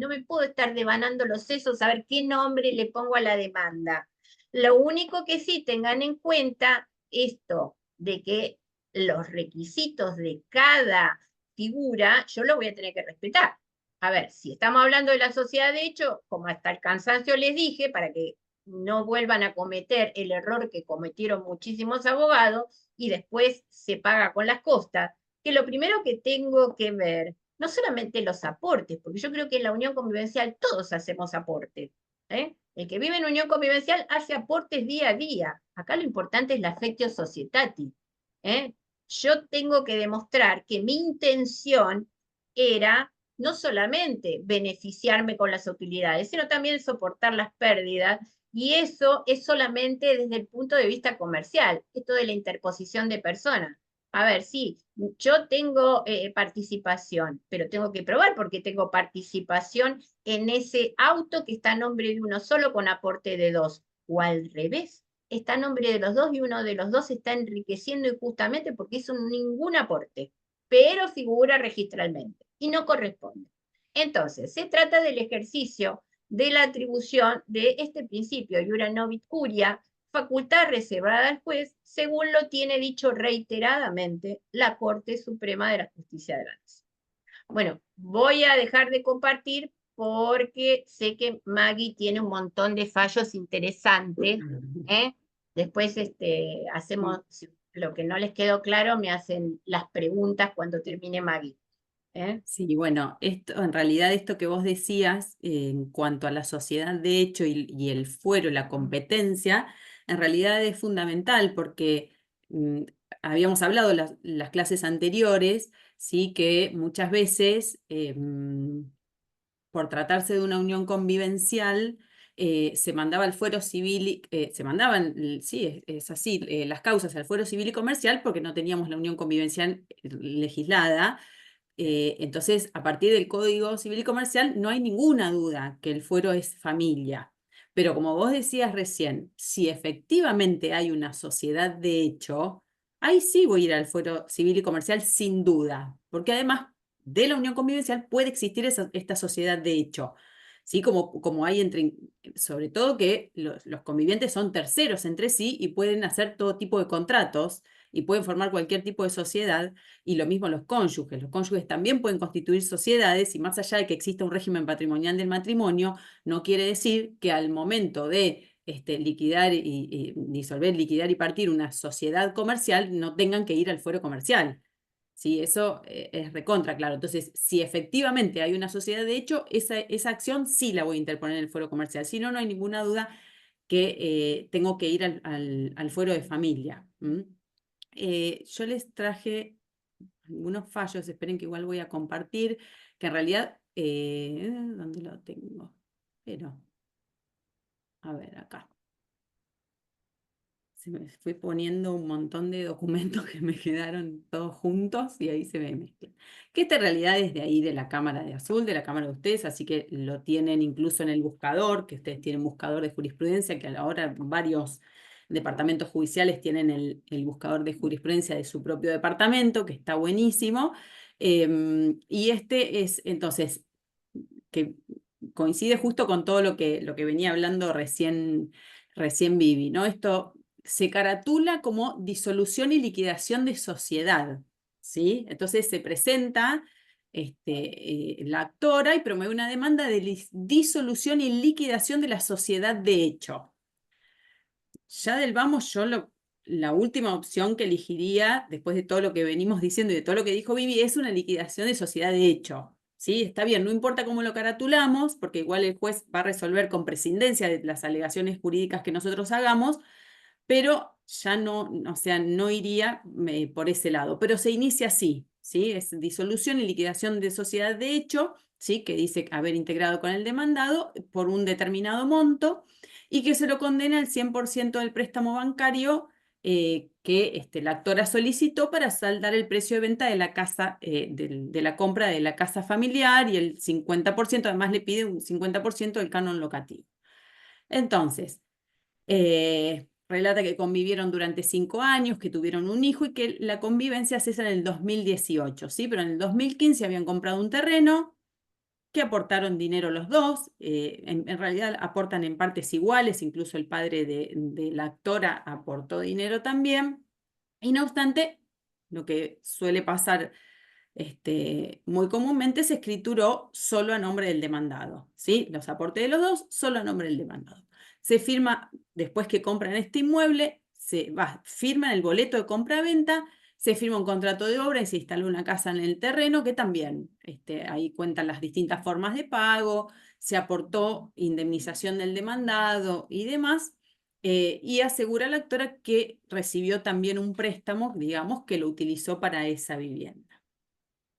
me puedo estar devanando los sesos a ver qué nombre le pongo a la demanda. Lo único que sí tengan en cuenta esto de que los requisitos de cada figura yo lo voy a tener que respetar. A ver, si estamos hablando de la sociedad de hecho, como hasta el cansancio les dije, para que no vuelvan a cometer el error que cometieron muchísimos abogados y después se paga con las costas, que lo primero que tengo que ver, no solamente los aportes, porque yo creo que en la unión convivencial todos hacemos aportes. ¿Eh? El que vive en unión convivencial hace aportes día a día. Acá lo importante es la affectio societatis. ¿Eh? Yo tengo que demostrar que mi intención era no solamente beneficiarme con las utilidades, sino también soportar las pérdidas, y eso es solamente desde el punto de vista comercial, esto de la interposición de personas. A ver, sí, yo tengo participación, pero tengo que probar porque tengo participación en ese auto que está a nombre de uno solo con aporte de dos, o al revés, está a nombre de los dos y uno de los dos está enriqueciendo injustamente porque hizo ningún aporte, pero figura registralmente y no corresponde. Entonces, se trata del ejercicio de la atribución de este principio, iura novit curia, facultad reservada al juez, según lo tiene dicho reiteradamente la Corte Suprema de la Justicia de la Nación. Bueno, voy a dejar de compartir porque sé que Maggie tiene un montón de fallos interesantes. ¿Eh? Después hacemos, lo que no les quedó claro, me hacen las preguntas cuando termine Maggie. Sí, bueno, en realidad esto que vos decías en cuanto a la sociedad de hecho y el fuero, la competencia, en realidad es fundamental porque habíamos hablado en las clases anteriores, sí, que muchas veces por tratarse de una unión convivencial, se mandaba al fuero civil, se mandaban, sí, es así, las causas al fuero civil y comercial porque no teníamos la unión convivencial legislada. Entonces, a partir del Código Civil y Comercial, no hay ninguna duda que el fuero es familia. Pero como vos decías recién, si efectivamente hay una sociedad de hecho, ahí sí voy a ir al fuero civil y comercial sin duda, porque además de la unión convivencial puede existir esta sociedad de hecho. ¿Sí? Como hay sobre todo que los convivientes son terceros entre sí y pueden hacer todo tipo de contratos y pueden formar cualquier tipo de sociedad, y lo mismo los cónyuges. Los cónyuges también pueden constituir sociedades y más allá de que exista un régimen patrimonial del matrimonio, no quiere decir que al momento de liquidar y disolver, liquidar y partir una sociedad comercial no tengan que ir al fuero comercial. Sí, eso es recontra, claro. Entonces, si efectivamente hay una sociedad de hecho, esa acción sí la voy a interponer en el fuero comercial. Si no, no hay ninguna duda que tengo que ir al fuero de familia. Yo les traje algunos fallos, esperen que igual voy a compartir, que en realidad, ¿dónde lo tengo? Pero, a ver, acá. se me fue poniendo un montón de documentos que me quedaron todos juntos y ahí se me mezclan. Que esta en realidad es de ahí, de la Cámara de Azul, de la Cámara de ustedes, así que lo tienen incluso en el buscador, que ustedes tienen buscador de jurisprudencia, que ahora varios departamentos judiciales tienen el buscador de jurisprudencia de su propio departamento, que está buenísimo. Y este es, entonces, que coincide justo con todo lo que venía hablando recién Vivi, ¿no? Esto se caratula como disolución y liquidación de sociedad, ¿sí? Entonces se presenta la actora y promueve una demanda de disolución y liquidación de la sociedad de hecho. Ya del vamos, la última opción que elegiría, después de todo lo que venimos diciendo y de todo lo que dijo Vivi, es una liquidación de sociedad de hecho. ¿Sí? Está bien, no importa cómo lo caratulamos, porque igual el juez va a resolver con prescindencia de las alegaciones jurídicas que nosotros hagamos, pero ya no, o sea, no iría por ese lado. Pero se inicia así, ¿sí? Es disolución y liquidación de sociedad de hecho, ¿sí? Que dice haber integrado con el demandado por un determinado monto y que se lo condena al 100% del préstamo bancario que la actora solicitó para saldar el precio de venta de la casa, de la compra de la casa familiar y el 50%, además le pide un 50% del canon locativo. Entonces, relata que convivieron durante 5 años, que tuvieron un hijo y que la convivencia cesa en el 2018, ¿sí? Pero en el 2015 habían comprado un terreno, que aportaron dinero los dos, en realidad aportan en partes iguales, incluso el padre de la actora aportó dinero también, y no obstante, lo que suele pasar muy comúnmente se escrituró solo a nombre del demandado, ¿sí? Los aportes de los dos, solo a nombre del demandado. Se firma, después que compran este inmueble, firman el boleto de compra-venta, se firma un contrato de obra y se instala una casa en el terreno, que también ahí cuentan las distintas formas de pago, se aportó indemnización del demandado y demás, y asegura a la actora que recibió también un préstamo, digamos, que lo utilizó para esa vivienda.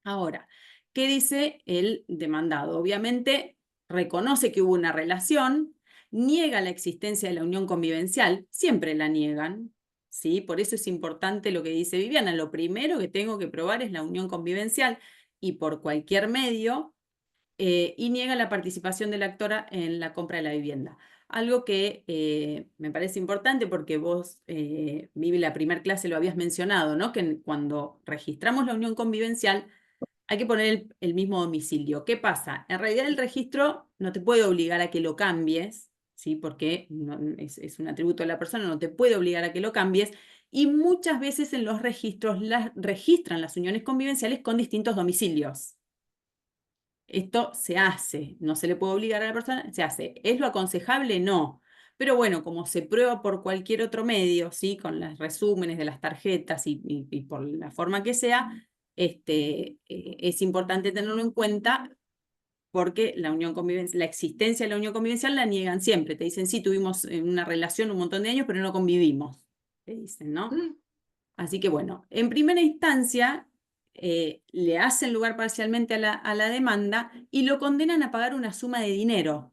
Ahora, ¿qué dice el demandado? Obviamente reconoce que hubo una relación, niega la existencia de la unión convivencial, siempre la niegan, ¿sí? Por eso es importante lo que dice Viviana, lo primero que tengo que probar es la unión convivencial y por cualquier medio, y niega la participación de la actora en la compra de la vivienda. Algo que me parece importante porque vos, Vivi, la primera clase lo habías mencionado, ¿no? Que cuando registramos la unión convivencial, hay que poner el mismo domicilio. ¿Qué pasa? En realidad el registro no te puede obligar a que lo cambies, ¿sí? Porque es un atributo de la persona, no te puede obligar a que lo cambies. Y muchas veces en los registros registran las uniones convivenciales con distintos domicilios. Esto se hace, no se le puede obligar a la persona, se hace. ¿Es lo aconsejable? No. Pero bueno, como se prueba por cualquier otro medio, ¿sí? Con los resúmenes de las tarjetas y por la forma que sea, es importante tenerlo en cuenta porque la unión convivencial, la existencia de la unión convivencial la niegan siempre. Te dicen, sí, tuvimos una relación un montón de años, pero no convivimos. Te dicen, ¿no? Así que bueno, en primera instancia le hacen lugar parcialmente a la demanda y lo condenan a pagar una suma de dinero.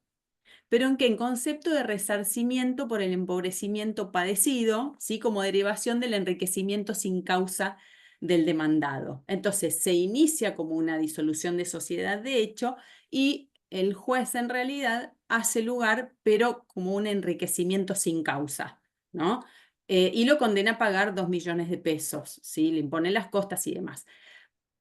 ¿Pero en qué? En concepto de resarcimiento por el empobrecimiento padecido, ¿sí? Como derivación del enriquecimiento sin causa del demandado. Entonces se inicia como una disolución de sociedad de hecho y el juez en realidad hace lugar, pero como un enriquecimiento sin causa, ¿no? Y lo condena a pagar 2 millones de pesos, ¿sí? Le impone las costas y demás.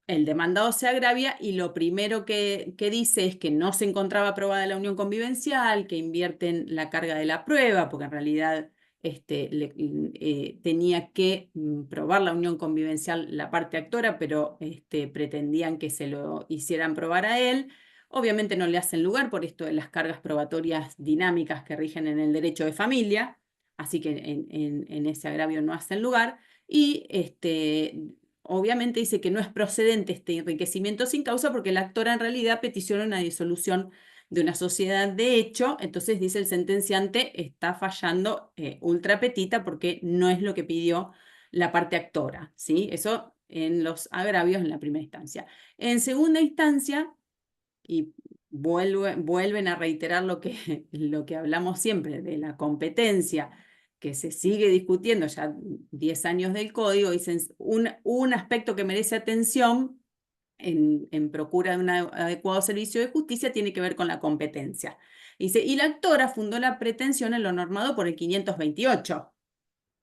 El demandado se agravia y lo primero que dice es que no se encontraba aprobada la unión convivencial, que invierten la carga de la prueba, porque en realidad tenía que probar la unión convivencial la parte actora, pero pretendían que se lo hicieran probar a él. Obviamente no le hacen lugar por esto de las cargas probatorias dinámicas que rigen en el derecho de familia, así que en ese agravio no hacen lugar. Y obviamente dice que no es procedente este enriquecimiento sin causa porque la actora en realidad peticiona una disolución de una sociedad de hecho, entonces dice el sentenciante está fallando ultra petita porque no es lo que pidió la parte actora, ¿sí? Eso en los agravios en la primera instancia. En segunda instancia, y vuelven a reiterar lo que hablamos siempre de la competencia que se sigue discutiendo ya 10 años del código, dicen un aspecto que merece atención en procura de un adecuado servicio de justicia tiene que ver con la competencia. Dice, y la actora fundó la pretensión en lo normado por el 528.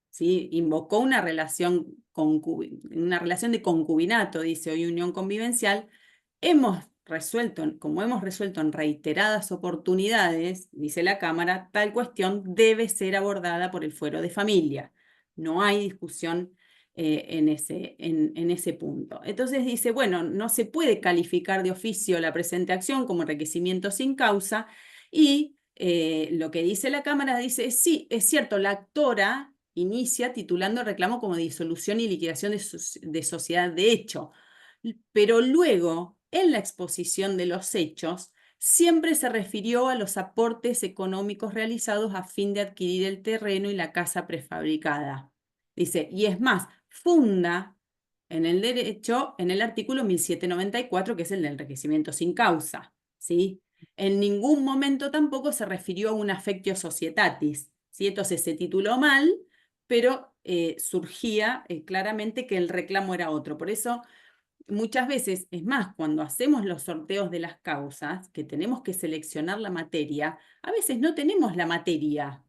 ¿Sí? Invocó una relación de concubinato, dice hoy unión convivencial. Como hemos resuelto en reiteradas oportunidades, dice la Cámara, tal cuestión debe ser abordada por el fuero de familia. No hay discusión en ese punto. Entonces dice, bueno, no se puede calificar de oficio la presente acción como enriquecimiento sin causa y lo que dice la Cámara dice, sí, es cierto, la actora inicia titulando el reclamo como disolución y liquidación de sociedad de hecho, pero luego, en la exposición de los hechos, siempre se refirió a los aportes económicos realizados a fin de adquirir el terreno y la casa prefabricada. Dice, y es más, funda en el derecho, en el artículo 1794, que es el del enriquecimiento sin causa, ¿sí? En ningún momento tampoco se refirió a un affectio societatis, ¿sí? Entonces se tituló mal, pero surgía claramente que el reclamo era otro. Por eso, muchas veces, es más, cuando hacemos los sorteos de las causas, que tenemos que seleccionar la materia, a veces no tenemos la materia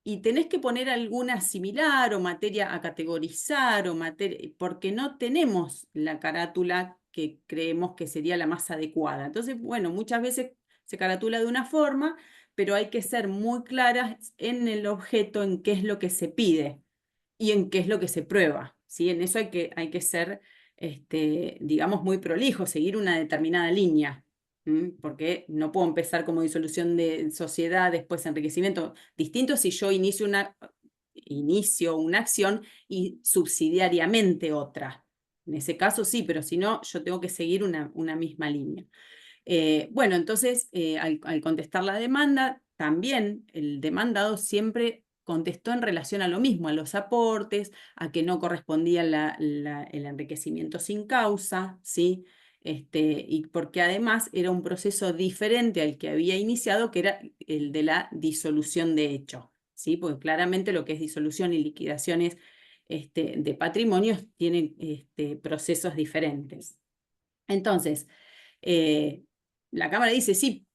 y tenés que poner alguna similar o materia a categorizar o porque no tenemos la carátula que creemos que sería la más adecuada. Entonces, bueno, muchas veces se caratula de una forma, pero hay que ser muy claras en el objeto, en qué es lo que se pide y en qué es lo que se prueba, ¿sí? En eso hay que ser, digamos, muy prolijo, seguir una determinada línea. Porque no puedo empezar como disolución de sociedad, después enriquecimiento. Distinto si yo inicio una acción y subsidiariamente otra. En ese caso sí, pero si no, yo tengo que seguir una misma línea. Bueno, entonces, al contestar la demanda, también el demandado siempre contestó en relación a lo mismo, a los aportes, a que no correspondía el enriquecimiento sin causa, ¿sí? Y porque además era un proceso diferente al que había iniciado, que era el de la disolución de hecho, ¿sí? Porque claramente lo que es disolución y liquidaciones de patrimonios tienen procesos diferentes. Entonces, la Cámara dice, sí,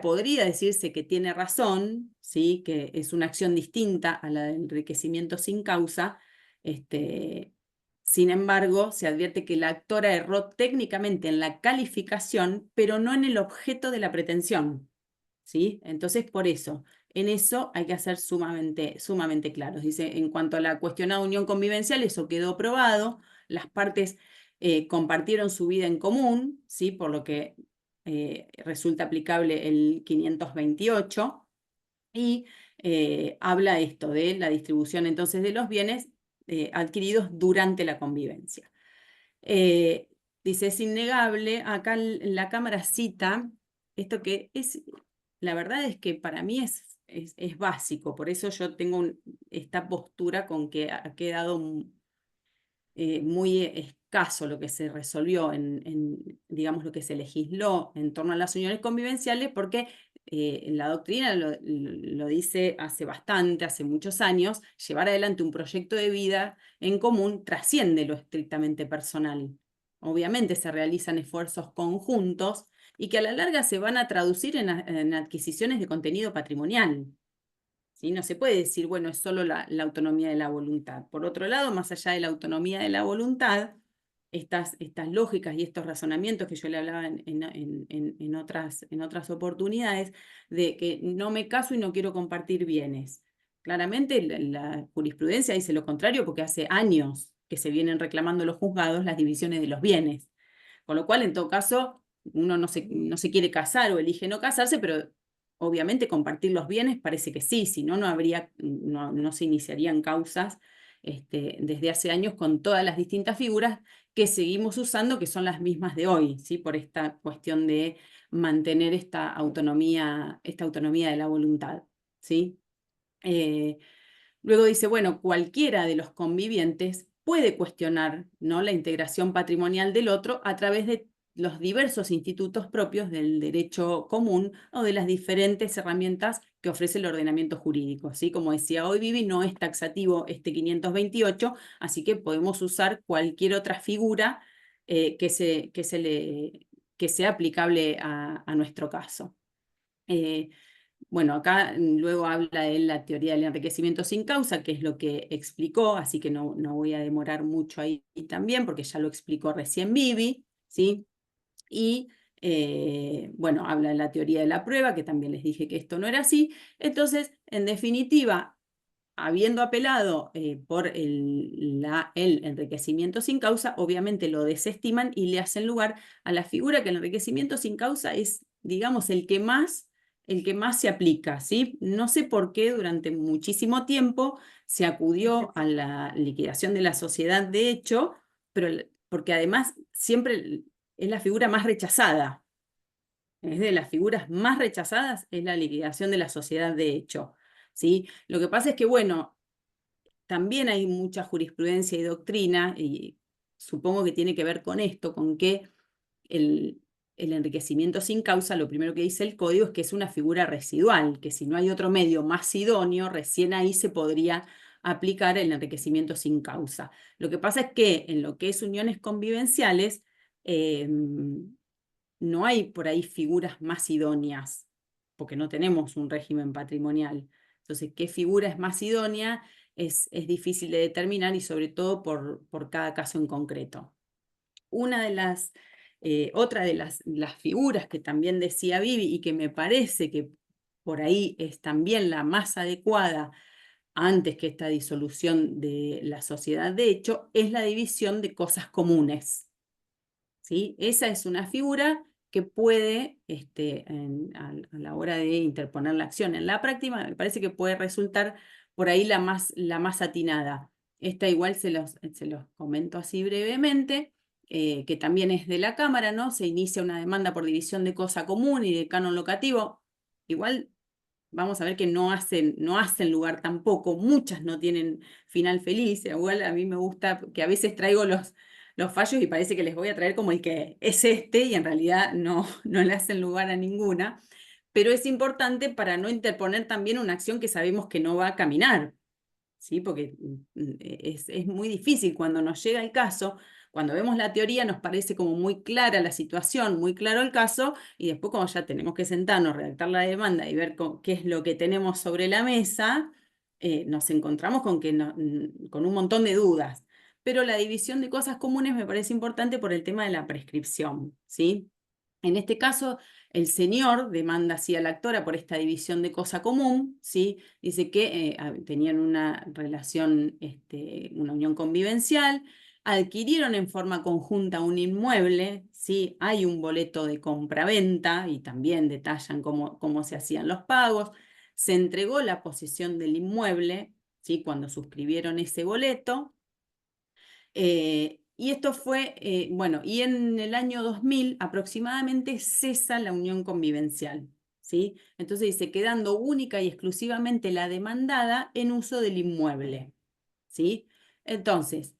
podría decirse que tiene razón, ¿sí? Que es una acción distinta a la del enriquecimiento sin causa. Sin embargo, se advierte que la actora erró técnicamente en la calificación, pero no en el objeto de la pretensión, ¿sí? Entonces, por eso, en eso hay que ser sumamente claros. Dice, en cuanto a la cuestionada unión convivencial, eso quedó probado, las partes compartieron su vida en común, ¿sí? Por lo que resulta aplicable el 528, y habla esto de la distribución entonces de los bienes adquiridos durante la convivencia. Dice, es innegable, acá la Cámara cita esto que es, la verdad es que para mí es básico, por eso yo tengo esta postura con que ha quedado muy escaso lo que se resolvió digamos, lo que se legisló en torno a las uniones convivenciales, porque la doctrina lo dice hace muchos años, llevar adelante un proyecto de vida en común trasciende lo estrictamente personal. Obviamente se realizan esfuerzos conjuntos y que a la larga se van a traducir en adquisiciones de contenido patrimonial. ¿Sí? No se puede decir, bueno, es solo la autonomía de la voluntad. Por otro lado, más allá de la autonomía de la voluntad, estas lógicas y estos razonamientos que yo le hablaba en otras oportunidades, de que no me caso y no quiero compartir bienes. Claramente la jurisprudencia dice lo contrario, porque hace años que se vienen reclamando los juzgados las divisiones de los bienes. Con lo cual, en todo caso, uno no se quiere casar o elige no casarse, pero obviamente compartir los bienes parece que sí, si no, no se iniciarían causas desde hace años con todas las distintas figuras que seguimos usando, que son las mismas de hoy, ¿sí? Por esta cuestión de mantener esta autonomía de la voluntad, ¿sí? Luego dice, bueno, cualquiera de los convivientes puede cuestionar, ¿no?, la integración patrimonial del otro a través de los diversos institutos propios del derecho común o de las diferentes herramientas que ofrece el ordenamiento jurídico, ¿sí? Como decía hoy Vivi, no es taxativo este 528, así que podemos usar cualquier otra figura que sea aplicable a nuestro caso. Bueno, acá luego habla de la teoría del enriquecimiento sin causa, que es lo que explicó, así que no voy a demorar mucho ahí también, porque ya lo explicó recién Vivi, ¿sí? Y bueno, habla de la teoría de la prueba, que también les dije que esto no era así. Entonces, en definitiva, habiendo apelado por el enriquecimiento sin causa, obviamente lo desestiman y le hacen lugar a la figura que el enriquecimiento sin causa es, digamos, el que más se aplica, ¿sí? No sé por qué durante muchísimo tiempo se acudió a la liquidación de la sociedad de hecho, pero porque además siempre es la figura más rechazada. Es de las figuras más rechazadas es la liquidación de la sociedad de hecho, ¿sí? Lo que pasa es que, bueno, también hay mucha jurisprudencia y doctrina, y supongo que tiene que ver con esto, con que el enriquecimiento sin causa, lo primero que dice el código es que es una figura residual, que si no hay otro medio más idóneo, recién ahí se podría aplicar el enriquecimiento sin causa. Lo que pasa es que en lo que es uniones convivenciales, no hay por ahí figuras más idóneas, porque no tenemos un régimen patrimonial. Entonces, ¿qué figura es más idónea? Es difícil de determinar y sobre todo por cada caso en concreto. Otra de las figuras que también decía Vivi y que me parece que por ahí es también la más adecuada antes que esta disolución de la sociedad de hecho, es la división de cosas comunes. ¿Sí? Esa es una figura que puede, a la hora de interponer la acción en la práctica, me parece que puede resultar por ahí la más atinada. Esta igual se los comento así brevemente, que también es de la Cámara, ¿no? Se inicia una demanda por división de cosa común y de canon locativo. Igual vamos a ver que no hacen lugar tampoco, muchas no tienen final feliz. Igual a mí me gusta que a veces traigo los fallos y parece que les voy a traer como el que es y en realidad no le hacen lugar a ninguna. Pero es importante para no interponer también una acción que sabemos que no va a caminar, ¿sí? Porque es muy difícil cuando nos llega el caso. Cuando vemos la teoría nos parece como muy clara la situación, muy claro el caso, y después cuando ya tenemos que sentarnos, redactar la demanda y ver qué es lo que tenemos sobre la mesa, nos encontramos con un montón de dudas. Pero la división de cosas comunes me parece importante por el tema de la prescripción, ¿sí? En este caso, el señor demanda así a la actora por esta división de cosa común, ¿sí? Dice que tenían una relación, una unión convivencial, adquirieron en forma conjunta un inmueble, ¿sí? Hay un boleto de compraventa y también detallan cómo se hacían los pagos. Se entregó la posesión del inmueble, ¿sí? Cuando suscribieron ese boleto. Y esto fue, bueno, y en el año 2000 aproximadamente cesa la unión convivencial, ¿sí? Entonces dice, quedando única y exclusivamente la demandada en uso del inmueble, ¿sí? Entonces,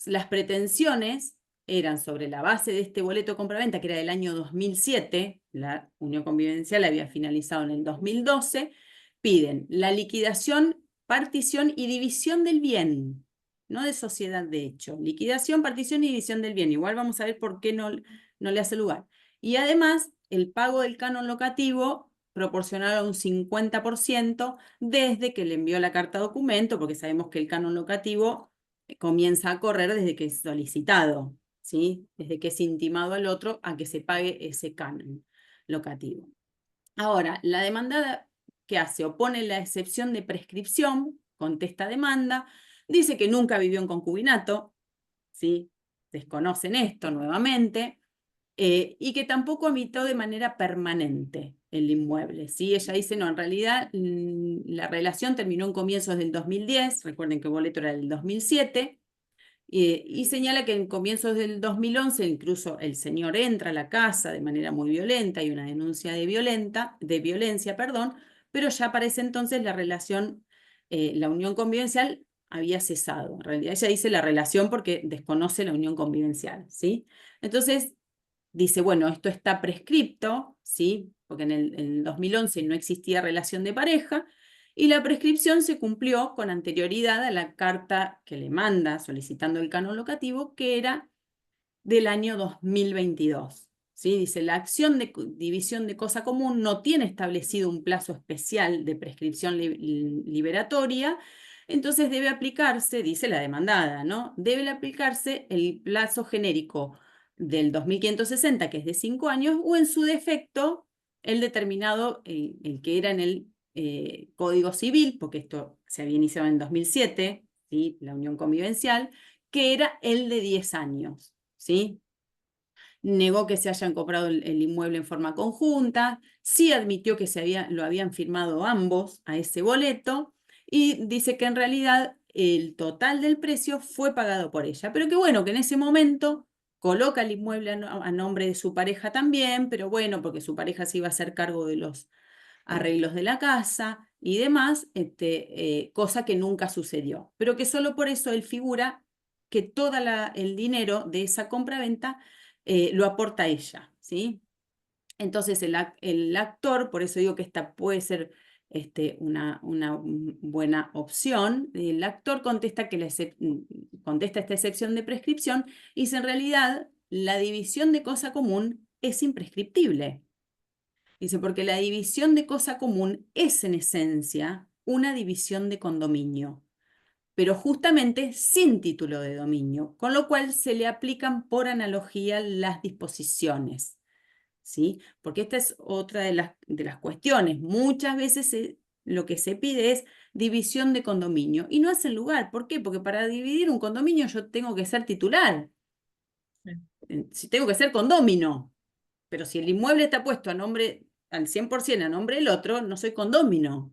las pretensiones eran sobre la base de este boleto de compraventa, que era del año 2007, la unión convivencial había finalizado en el 2012, piden la liquidación, partición y división del bien, no de sociedad de hecho. Liquidación, partición y división del bien. Igual vamos a ver por qué no le hace lugar. Y además, el pago del canon locativo proporcionado a un 50% desde que le envió la carta documento, porque sabemos que el canon locativo comienza a correr desde que es solicitado, ¿sí? Desde que es intimado al otro a que se pague ese canon locativo. Ahora, la demandada, ¿qué hace? Opone la excepción de prescripción, contesta demanda, dice que nunca vivió en concubinato, ¿sí? Desconocen esto nuevamente, y que tampoco habitó de manera permanente el inmueble, ¿sí? Ella dice, no, en realidad la relación terminó en comienzos del 2010, recuerden que el boleto era del 2007, y señala que en comienzos del 2011 incluso el señor entra a la casa de manera muy violenta, hay una denuncia de violencia, pero ya para ese entonces la relación, la unión convivencial había cesado. En realidad ella dice la relación porque desconoce la unión convivencial, ¿sí? Entonces, dice, bueno, esto está prescripto, ¿sí? Porque en el 2011 no existía relación de pareja, y la prescripción se cumplió con anterioridad a la carta que le manda solicitando el canon locativo, que era del año 2022. ¿Sí? Dice, la acción de división de cosa común no tiene establecido un plazo especial de prescripción liberatoria, entonces debe aplicarse, dice la demandada, ¿no? Debe aplicarse el plazo genérico del 2560, que es de 5 años, o en su defecto, el determinado, el que era en el Código Civil, porque esto se había iniciado en 2007, ¿sí? La unión convivencial, que era el de 10 años. ¿Sí? Negó que se hayan comprado el inmueble en forma conjunta, sí admitió que lo habían firmado ambos a ese boleto y dice que en realidad el total del precio fue pagado por ella, pero que bueno, que en ese momento coloca el inmueble a nombre de su pareja también, pero bueno, porque su pareja se iba a hacer cargo de los arreglos de la casa y demás, cosa que nunca sucedió, pero que solo por eso él figura que todo el dinero de esa compraventa lo aporta ella, ¿sí? Entonces el actor, por eso digo que esta puede ser una buena opción, el actor contesta, contesta esta excepción de prescripción y dice, en realidad la división de cosa común es imprescriptible. Dice, porque la división de cosa común es en esencia una división de condominio, pero justamente sin título de dominio, con lo cual se le aplican por analogía las disposiciones, ¿sí? Porque esta es otra de las cuestiones. Muchas veces lo que se pide es división de condominio y no hacen lugar. ¿Por qué? Porque para dividir un condominio yo tengo que ser titular, si tengo que ser condómino, pero si el inmueble está puesto a nombre al 100% a nombre del otro, no soy condómino.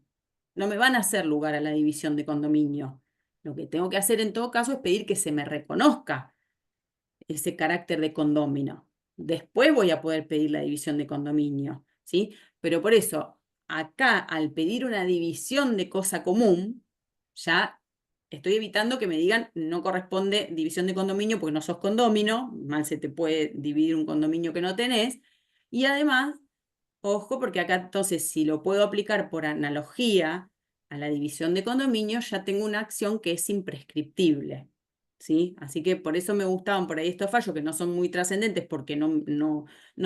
No me van a hacer lugar a la división de condominio. Lo que tengo que hacer en todo caso es pedir que se me reconozca ese carácter de condómino. Después voy a poder pedir la división de condominio, ¿sí? Pero por eso, acá, al pedir una división de cosa común, ya estoy evitando que me digan no corresponde división de condominio porque no sos condómino, mal se te puede dividir un condominio que no tenés, y además, ojo, porque acá entonces si lo puedo aplicar por analogía a la división de condominio, ya tengo una acción que es imprescriptible, ¿sí? Así que por eso me gustaban por ahí estos fallos que no son muy trascendentes porque no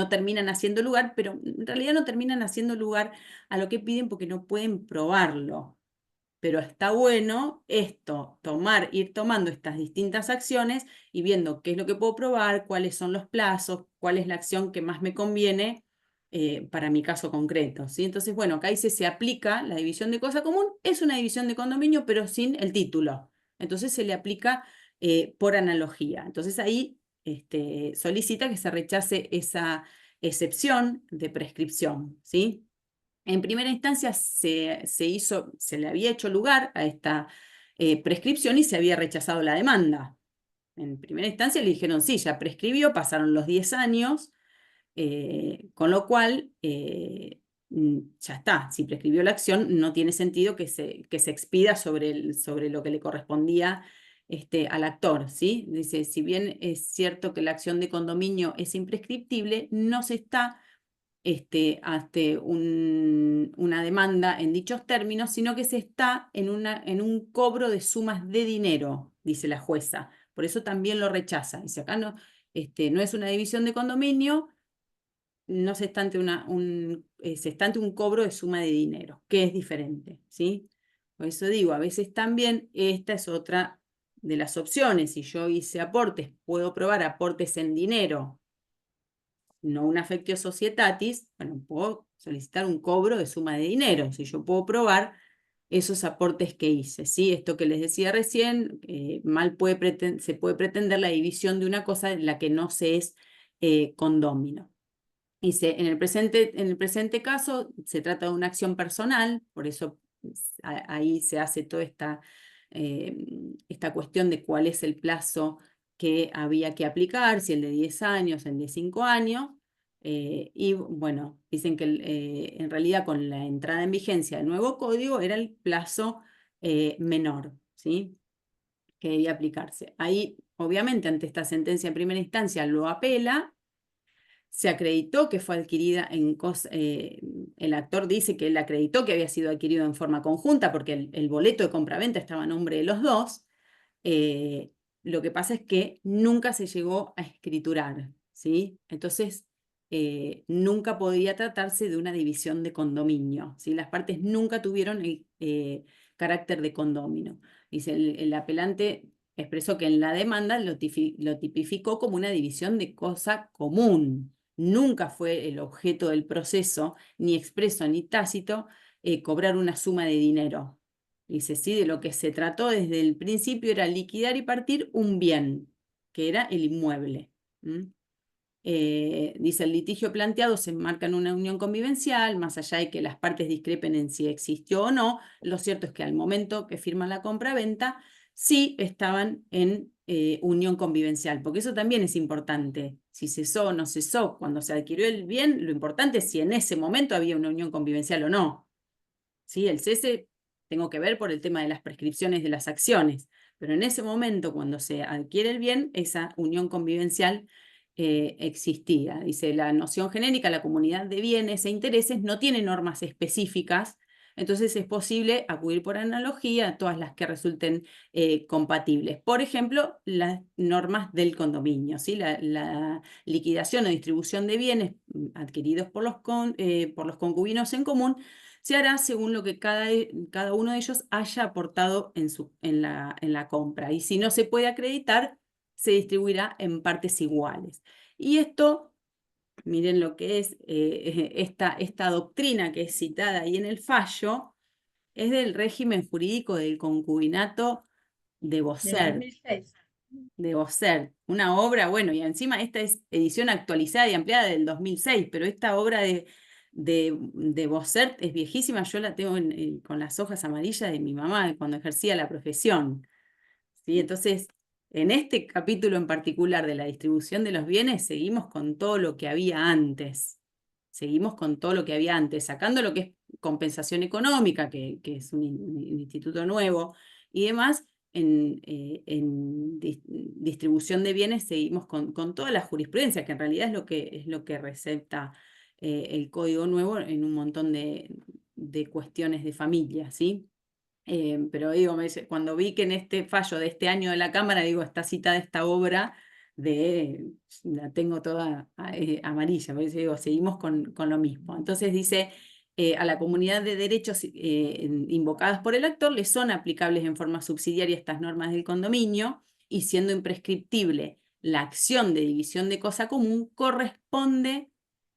terminan haciendo lugar, pero en realidad no terminan haciendo lugar a lo que piden porque no pueden probarlo. Pero está bueno esto, ir tomando estas distintas acciones y viendo qué es lo que puedo probar, cuáles son los plazos, cuál es la acción que más me conviene para mi caso concreto, ¿sí? Entonces, bueno, acá dice se aplica la división de cosa común, es una división de condominio, pero sin el título. Entonces se le aplica por analogía. Entonces ahí solicita que se rechace esa excepción de prescripción, ¿sí? En primera instancia se le había hecho lugar a esta prescripción y se había rechazado la demanda. En primera instancia le dijeron, sí, ya prescribió, pasaron los 10 años, con lo cual ya está, si prescribió la acción, no tiene sentido que se expida sobre lo que le correspondía al actor, ¿sí? Dice, si bien es cierto que la acción de condominio es imprescriptible, no se está una demanda en dichos términos, sino que se está en un cobro de sumas de dinero, dice la jueza. Por eso también lo rechaza. Dice, acá no es una división de condominio, no se está ante se está ante un cobro de suma de dinero, que es diferente, ¿sí? Por eso digo, a veces también esta es otra de las opciones. Si yo hice aportes, puedo probar aportes en dinero, no un affectio societatis, bueno, puedo solicitar un cobro de suma de dinero, si yo puedo probar esos aportes que hice, ¿sí? Esto que les decía recién, se puede pretender la división de una cosa en la que no se es condómino. Dice, en el presente caso se trata de una acción personal, por eso ahí se hace toda esta cuestión de cuál es el plazo que había que aplicar, si el de 10 años, el de 5 años, y bueno, dicen que en realidad con la entrada en vigencia del nuevo código era el plazo menor, ¿sí? Que debía aplicarse. Ahí, obviamente, ante esta sentencia en primera instancia lo apela. se acreditó que fue adquirida el actor dice que él acreditó que había sido adquirido en forma conjunta porque el boleto de compraventa estaba a nombre de los dos. Lo que pasa es que nunca se llegó a escriturar, ¿sí? Entonces, nunca podía tratarse de una división de condominio, ¿sí? Las partes nunca tuvieron el carácter de condominio. Dice, el apelante expresó que en la demanda lo tipificó como una división de cosa común. Nunca fue el objeto del proceso, ni expreso ni tácito, cobrar una suma de dinero. Dice, sí, de lo que se trató desde el principio era liquidar y partir un bien, que era el inmueble. Dice, el litigio planteado se enmarca en una unión convivencial, más allá de que las partes discrepen en si existió o no, lo cierto es que al momento que firman la compra-venta, sí estaban en unión convivencial, porque eso también es importante. Si cesó o no cesó, cuando se adquirió el bien, lo importante es si en ese momento había una unión convivencial o no. ¿Sí? El cese tengo que ver por el tema de las prescripciones de las acciones, pero en ese momento, cuando se adquiere el bien, esa unión convivencial existía. Dice, la noción genérica, la comunidad de bienes e intereses no tiene normas específicas, entonces es posible acudir por analogía a todas las que resulten compatibles. Por ejemplo, las normas del condominio, ¿sí? La liquidación o distribución de bienes adquiridos por los concubinos en común se hará según lo que cada uno de ellos haya aportado en la compra. Y si no se puede acreditar, se distribuirá en partes iguales. Y esto, miren lo que es esta doctrina que es citada ahí en el fallo, es del régimen jurídico del concubinato de Del Bosser. 2006. De Bosser, una obra, bueno, y encima esta es edición actualizada y ampliada del 2006, pero esta obra de Bosser es viejísima, yo la tengo con las hojas amarillas de mi mamá cuando ejercía la profesión, ¿sí? Entonces, en este capítulo en particular de la distribución de los bienes, seguimos con todo lo que había antes, sacando lo que es compensación económica, que es un instituto nuevo y demás. En distribución de bienes seguimos con toda la jurisprudencia, que en realidad es lo que recepta el Código Nuevo en un montón de cuestiones de familia, ¿sí? Pero digo, cuando vi que en este fallo de este año de la Cámara, digo, está citada esta obra, la tengo toda amarilla, por eso digo, seguimos con lo mismo. Entonces dice, a la comunidad de derechos invocadas por el actor le son aplicables en forma subsidiaria estas normas del condominio y siendo imprescriptible la acción de división de cosa común, corresponde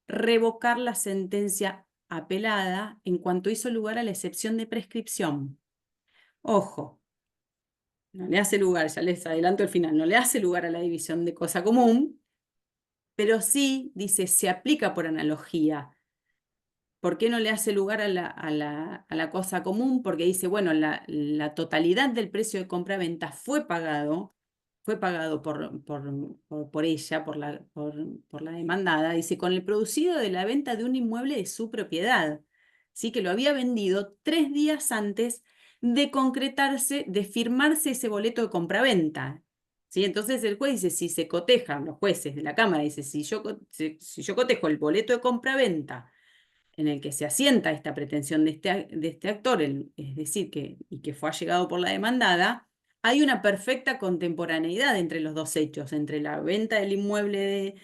revocar la sentencia apelada en cuanto hizo lugar a la excepción de prescripción. Ojo, no le hace lugar, ya les adelanto el final, no le hace lugar a la división de cosa común, pero sí, dice, se aplica por analogía. ¿Por qué no le hace lugar a la cosa común? Porque dice, bueno, la totalidad del precio de compra-venta fue pagado por ella, por la demandada, dice, con el producido de la venta de un inmueble de su propiedad, ¿sí? Que lo había vendido 3 días antes de concretarse, de firmarse ese boleto de compraventa. ¿Sí? Entonces el juez dice, si se cotejan, los jueces de la Cámara, dice, si yo cotejo el boleto de compraventa en el que se asienta esta pretensión de este actor, es decir, que fue allegado por la demandada, hay una perfecta contemporaneidad entre los dos hechos, entre la venta del inmueble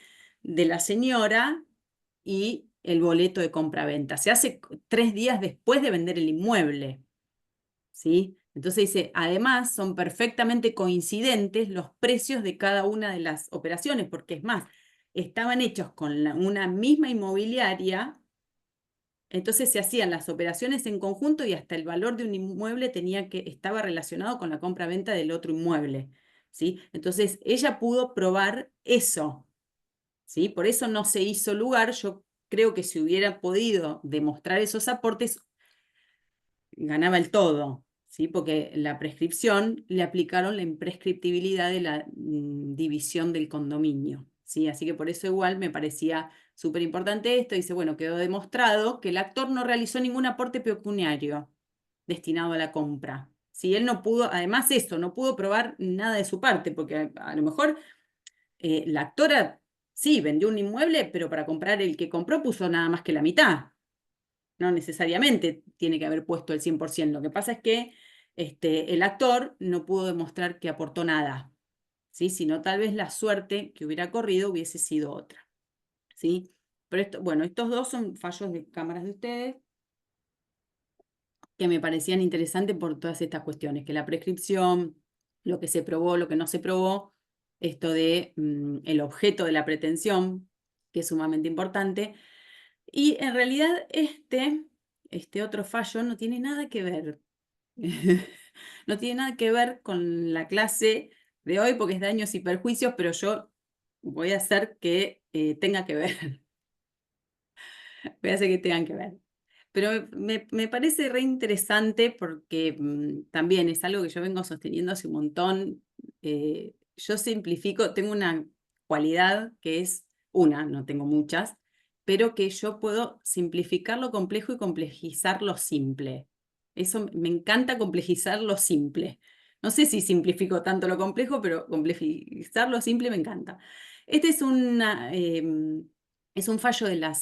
de la señora y el boleto de compraventa. Se hace 3 días después de vender el inmueble, ¿sí? Entonces dice, además son perfectamente coincidentes los precios de cada una de las operaciones, porque es más, estaban hechos con una misma inmobiliaria. Entonces se hacían las operaciones en conjunto y hasta el valor de un inmueble estaba relacionado con la compra-venta del otro inmueble, ¿sí? Entonces ella pudo probar eso, ¿sí? Por eso no se hizo lugar. Yo creo que si hubiera podido demostrar esos aportes, ganaba el todo, ¿sí? Porque la prescripción le aplicaron la imprescriptibilidad de la división del condominio, ¿sí? Así que por eso igual me parecía súper importante esto. Dice, bueno, quedó demostrado que el actor no realizó ningún aporte pecuniario destinado a la compra. ¿Sí? Él no pudo, además eso, no pudo probar nada de su parte, porque a lo mejor la actora sí, vendió un inmueble, pero para comprar el que compró puso nada más que la mitad. No necesariamente tiene que haber puesto el 100%. Lo que pasa es que el actor no pudo demostrar que aportó nada, ¿sí? Sino tal vez la suerte que hubiera corrido hubiese sido otra, ¿sí? Pero bueno, estos dos son fallos de cámaras de ustedes que me parecían interesantes por todas estas cuestiones, que la prescripción, lo que se probó, lo que no se probó, esto de el objeto de la pretensión, que es sumamente importante. Y en realidad este otro fallo no tiene nada que ver. No tiene nada que ver con la clase de hoy porque es daños y perjuicios, pero yo voy a hacer que tenga que ver. Voy a hacer que tengan que ver. Pero me parece re interesante porque también es algo que yo vengo sosteniendo hace un montón. Yo simplifico, tengo una cualidad que es una, no tengo muchas, pero que yo puedo simplificar lo complejo y complejizar lo simple. Eso me encanta, complejizar lo simple. No sé si simplifico tanto lo complejo, pero complejizar lo simple me encanta. Este es es un fallo de la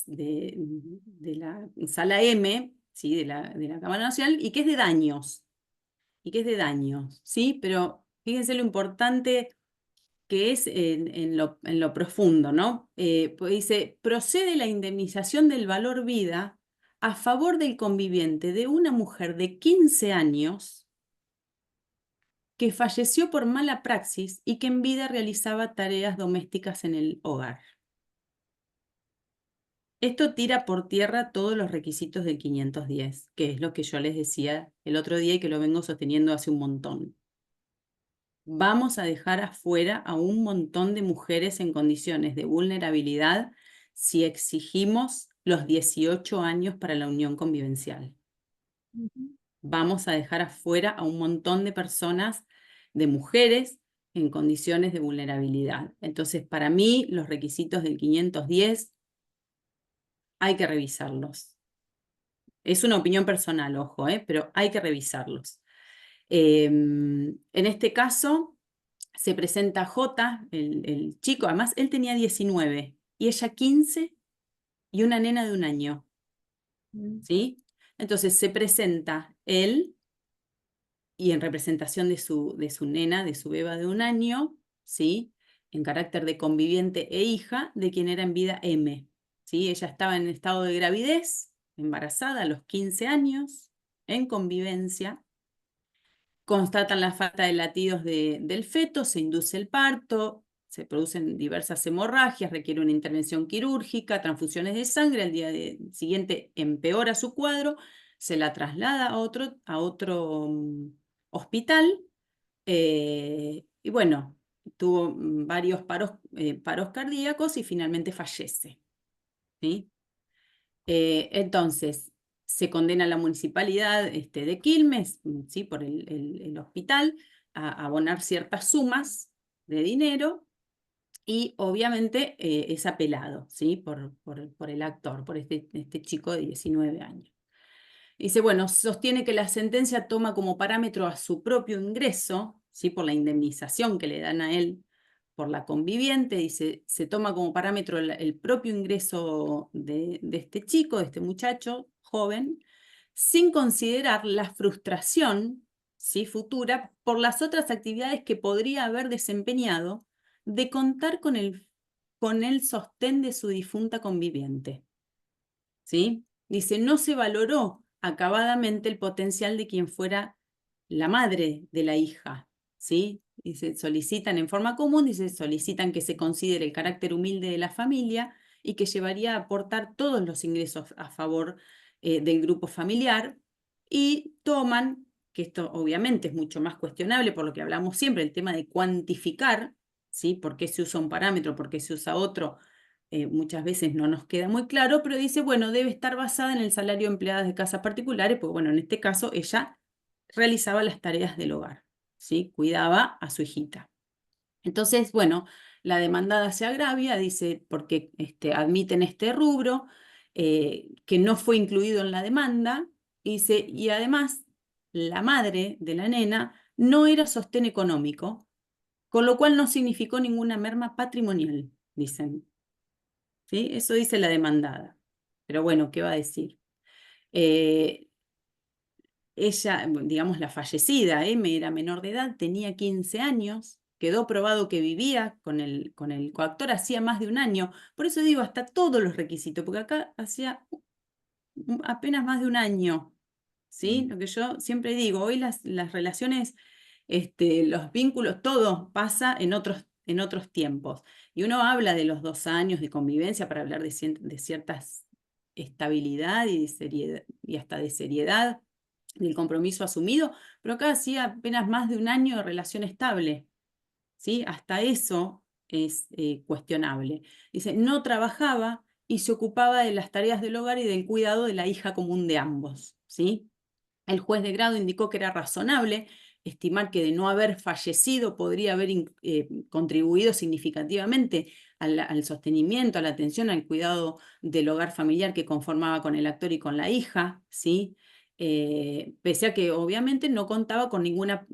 Sala M, ¿sí? de la Cámara Nacional, y que es de daños. ¿Sí? Pero fíjense lo importante que es en lo profundo, ¿no? Pues dice, procede la indemnización del valor vida a favor del conviviente de una mujer de 15 años que falleció por mala praxis y que en vida realizaba tareas domésticas en el hogar. Esto tira por tierra todos los requisitos del 510, que es lo que yo les decía el otro día y que lo vengo sosteniendo hace un montón. Vamos a dejar afuera a un montón de mujeres en condiciones de vulnerabilidad si exigimos los 18 años para la unión convivencial. Vamos a dejar afuera a un montón de personas, de mujeres, en condiciones de vulnerabilidad. Entonces, para mí, los requisitos del 510 hay que revisarlos. Es una opinión personal, ojo, pero hay que revisarlos. En este caso, se presenta J, el chico, además él tenía 19 y ella 15 y una nena de 1 año, ¿sí? Entonces se presenta él y en representación de su nena, de su beba de 1 año, ¿sí? En carácter de conviviente e hija de quien era en vida M, ¿sí? Ella estaba en estado de gravidez, embarazada a los 15 años, en convivencia. Constatan la falta de latidos del feto, se induce el parto, se producen diversas hemorragias, requiere una intervención quirúrgica, transfusiones de sangre, al día siguiente empeora su cuadro, se la traslada a otro hospital y bueno, tuvo varios paros cardíacos y finalmente fallece, ¿sí? Entonces, se condena a la municipalidad de Quilmes, ¿sí? Por el hospital, a abonar ciertas sumas de dinero y obviamente es apelado, ¿sí? por el actor, por este chico de 19 años. Dice, bueno, sostiene que la sentencia toma como parámetro a su propio ingreso, ¿sí? Por la indemnización que le dan a él por la conviviente, dice, se toma como parámetro el propio ingreso de este chico, de este muchacho joven, sin considerar la frustración, ¿sí? futura por las otras actividades que podría haber desempeñado de contar con el sostén de su difunta conviviente. ¿Sí? Dice, no se valoró acabadamente el potencial de quien fuera la madre de la hija, ¿sí? Dice, solicitan en forma común, dice, solicitan que se considere el carácter humilde de la familia y que llevaría a aportar todos los ingresos a favor del grupo familiar y toman, que esto obviamente es mucho más cuestionable por lo que hablamos siempre, el tema de cuantificar, ¿sí? ¿Por qué se usa un parámetro, por qué se usa otro? Muchas veces no nos queda muy claro, pero dice, bueno, debe estar basada en el salario de empleadas de casas particulares, porque bueno, en este caso ella realizaba las tareas del hogar, ¿sí? Cuidaba a su hijita. Entonces, bueno, la demandada se agravia, dice, porque admiten este rubro, que no fue incluido en la demanda, dice, y además la madre de la nena no era sostén económico, con lo cual no significó ninguna merma patrimonial, dicen. ¿sí? Eso dice la demandada. Pero bueno, ¿qué va a decir? Ella, digamos la fallecida, M, era menor de edad, tenía 15 años, quedó probado que vivía con el coactor hacía más de un año. Por eso digo, hasta todos los requisitos, porque acá hacía apenas más de un año, ¿sí? Lo que yo siempre digo, hoy las relaciones, los vínculos, todo pasa en otros tiempos. Y uno habla de los 2 años de convivencia para hablar de ciertas estabilidad y, de seriedad, y hasta de seriedad del compromiso asumido, pero acá hacía apenas más de un año de relación estable, ¿sí? Hasta eso es cuestionable. Dice, no trabajaba y se ocupaba de las tareas del hogar y del cuidado de la hija común de ambos, ¿sí? El juez de grado indicó que era razonable estimar que de no haber fallecido podría haber contribuido significativamente al sostenimiento, a la atención, al cuidado del hogar familiar que conformaba con el actor y con la hija, ¿sí? Pese a que obviamente no contaba con ninguna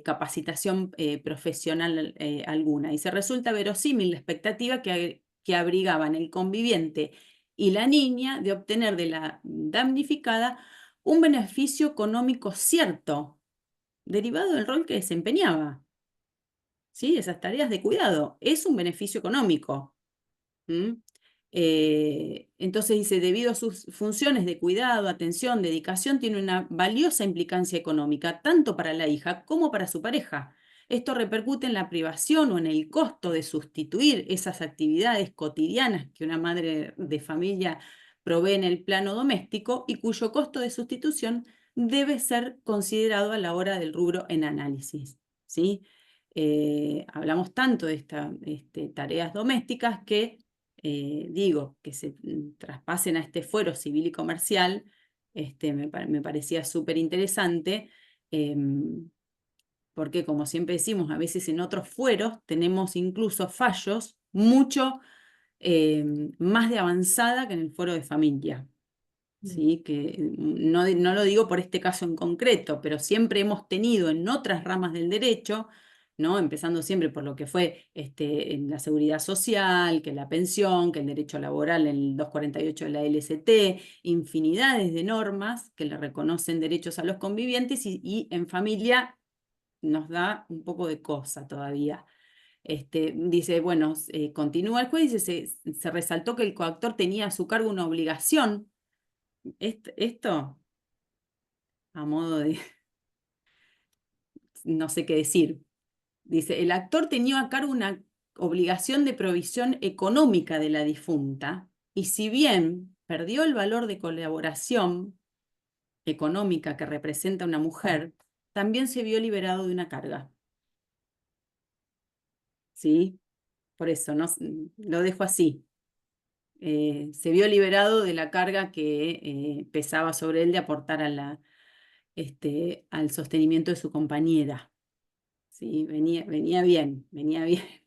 capacitación profesional alguna. Y se resulta verosímil la expectativa que abrigaban el conviviente y la niña de obtener de la damnificada un beneficio económico cierto, derivado del rol que desempeñaba. ¿Sí? Esas tareas de cuidado es un beneficio económico. Entonces dice, debido a sus funciones de cuidado, atención, dedicación, tiene una valiosa implicancia económica, tanto para la hija como para su pareja. Esto repercute en la privación o en el costo de sustituir esas actividades cotidianas que una madre de familia provee en el plano doméstico y cuyo costo de sustitución debe ser considerado a la hora del rubro en análisis, ¿sí? Hablamos tanto de estas tareas domésticas que digo, que se traspasen a este fuero civil y comercial, me parecía súper interesante, porque como siempre decimos, a veces en otros fueros tenemos incluso fallos mucho más de avanzada que en el fuero de familia. ¿Sí? Que no lo digo por este caso en concreto, pero siempre hemos tenido en otras ramas del derecho, ¿no? Empezando siempre por lo que fue en la seguridad social, que la pensión, que el derecho laboral en el 248 de la LST, infinidades de normas que le reconocen derechos a los convivientes y en familia nos da un poco de cosa todavía. Dice, bueno, continúa el juez, dice, se resaltó que el coactor tenía a su cargo una obligación. Esto, a modo de, no sé qué decir, dice, el actor tenía a cargo una obligación de provisión económica de la difunta, y si bien perdió el valor de colaboración económica que representa una mujer, también se vio liberado de una carga. ¿Sí? Por eso, no, lo dejo así. Se vio liberado de la carga que pesaba sobre él de aportar al sostenimiento de su compañera. ¿Sí? Venía bien, venía bien,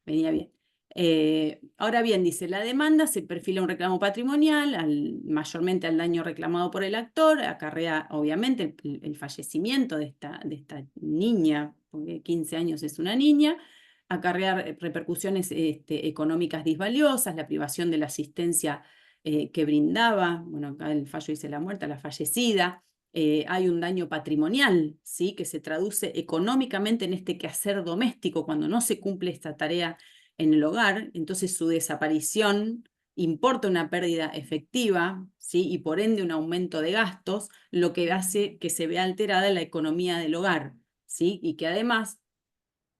venía bien. Ahora bien, dice, la demanda se perfila un reclamo patrimonial, mayormente al daño reclamado por el actor, acarrea obviamente el fallecimiento de esta niña, porque 15 años es una niña, acarrear repercusiones económicas disvaliosas, la privación de la asistencia que brindaba, bueno, acá el fallo dice la muerta, la fallecida. Hay un daño patrimonial, ¿sí? Que se traduce económicamente en este quehacer doméstico cuando no se cumple esta tarea en el hogar, entonces su desaparición importa una pérdida efectiva, ¿sí? Y por ende un aumento de gastos, lo que hace que se vea alterada la economía del hogar, ¿sí? Y que además,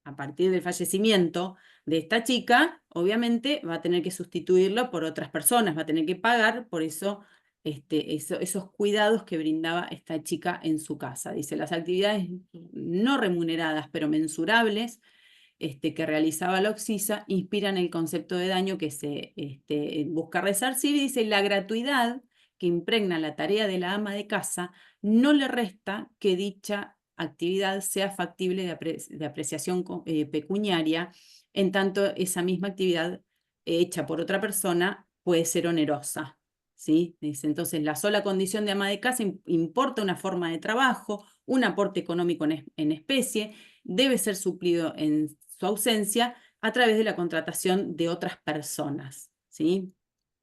a partir del fallecimiento de esta chica, obviamente va a tener que sustituirlo por otras personas, va a tener que pagar por eso, esos cuidados que brindaba esta chica en su casa. Dice, las actividades no remuneradas, pero mensurables, que realizaba la Oxisa, inspiran el concepto de daño que se busca resarcir, y dice, la gratuidad que impregna la tarea de la ama de casa no le resta que dicha actividad sea factible de apreciación pecuniaria, en tanto esa misma actividad hecha por otra persona puede ser onerosa. ¿Sí? Dice, entonces, la sola condición de ama de casa importa una forma de trabajo, un aporte económico en especie, debe ser suplido en su ausencia a través de la contratación de otras personas. ¿sí?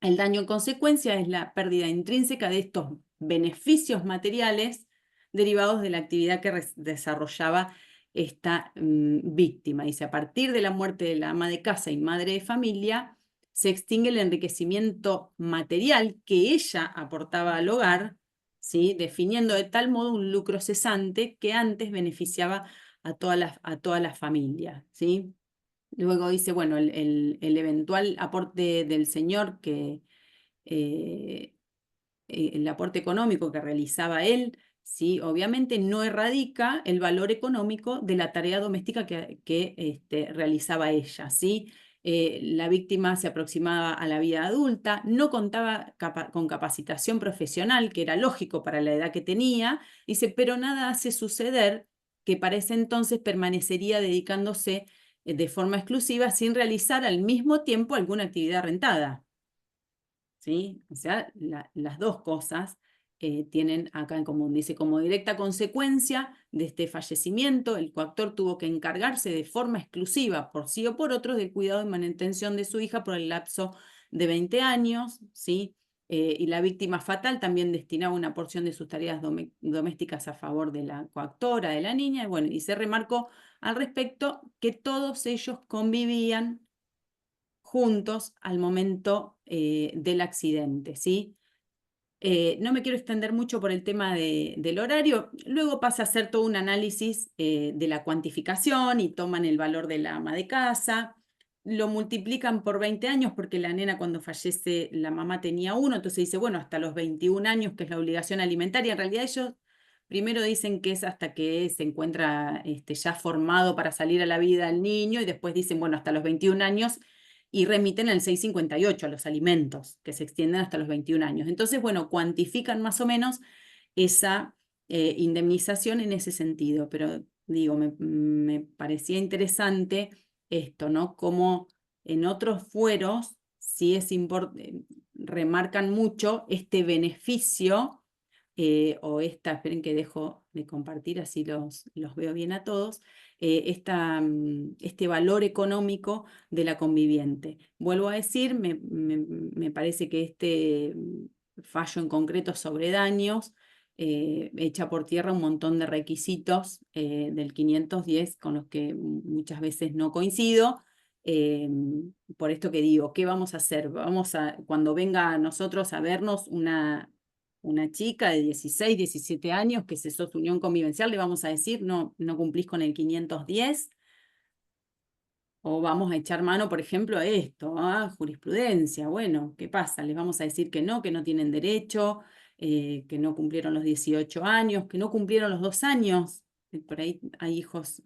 El daño en consecuencia es la pérdida intrínseca de estos beneficios materiales derivados de la actividad que desarrollaba esta víctima. Dice, a partir de la muerte de la ama de casa y madre de familia, se extingue el enriquecimiento material que ella aportaba al hogar, ¿sí? Definiendo de tal modo un lucro cesante que antes beneficiaba a toda la familia, ¿sí? Luego dice, bueno, el eventual aporte del señor eh, el aporte económico que realizaba él, ¿sí? Obviamente no erradica el valor económico de la tarea doméstica que realizaba ella, ¿sí? La víctima se aproximaba a la vida adulta, no contaba con capacitación profesional, que era lógico para la edad que tenía, dice, pero nada hace suceder que para ese entonces permanecería dedicándose de forma exclusiva sin realizar al mismo tiempo alguna actividad rentada. ¿Sí? O sea, las dos cosas tienen acá en común. Dice, como directa consecuencia de este fallecimiento, el coactor tuvo que encargarse de forma exclusiva, por sí o por otro, del cuidado y manutención de su hija por el lapso de 20 años, ¿sí? Y la víctima fatal también destinaba una porción de sus tareas domésticas a favor de la coactora, de la niña, y bueno, y se remarcó al respecto que todos ellos convivían juntos al momento del accidente, ¿sí? No me quiero extender mucho por el tema del horario, luego pasa a hacer todo un análisis de la cuantificación y toman el valor de la ama de casa, lo multiplican por 20 años porque la nena cuando fallece la mamá tenía 1, entonces dice, bueno, hasta los 21 años que es la obligación alimentaria, en realidad ellos primero dicen que es hasta que se encuentra ya formado para salir a la vida el niño y después dicen, bueno, hasta los 21 años y remiten al 658 a los alimentos, que se extienden hasta los 21 años. Entonces, bueno, cuantifican más o menos esa indemnización en ese sentido, pero digo, me parecía interesante esto, ¿no? Como en otros fueros, sí es remarcan mucho este beneficio o esta, esperen que dejo de compartir, así los veo bien a todos, este valor económico de la conviviente. Vuelvo a decir, me parece que este fallo en concreto sobre daños echa por tierra un montón de requisitos del 510 con los que muchas veces no coincido. Eh, por esto que digo, ¿qué vamos a hacer? Cuando venga a nosotros a vernos una chica de 16, 17 años que cesó su unión convivencial, le vamos a decir, no, no cumplís con el 510, o vamos a echar mano, por ejemplo, a esto, a jurisprudencia. Bueno, ¿qué pasa? Les vamos a decir que no tienen derecho, que no cumplieron los 18 años, que no cumplieron los 2 años. Por ahí hay hijos,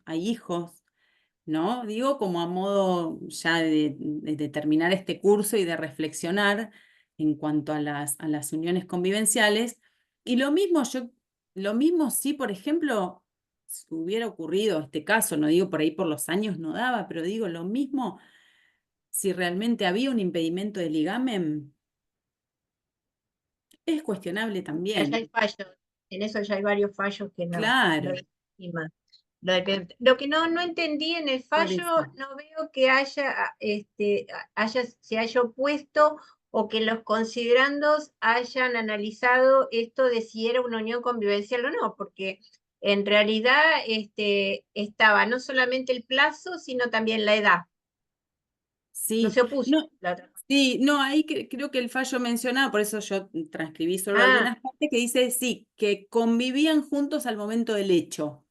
¿no? Digo, como a modo ya de terminar este curso y de reflexionar en cuanto a las uniones convivenciales. Y lo mismo si, por ejemplo, si hubiera ocurrido este caso, no digo por ahí por los años no daba, pero digo lo mismo si realmente había un impedimento de ligamen, es cuestionable Ya hay también. fallos, en eso ya hay varios fallos que no lo Claro, estiman. Lo que no entendí en el por fallo, eso. no veo que se haya opuesto o que los considerandos hayan analizado esto de si era una unión convivencial o no, porque en realidad estaba no solamente el plazo, sino también la edad. No Sí, se opuso no, la otra. sí, no, ahí creo que el fallo mencionaba, por eso yo transcribí solo Ah, algunas partes, que dice, sí, que convivían juntos al momento del hecho.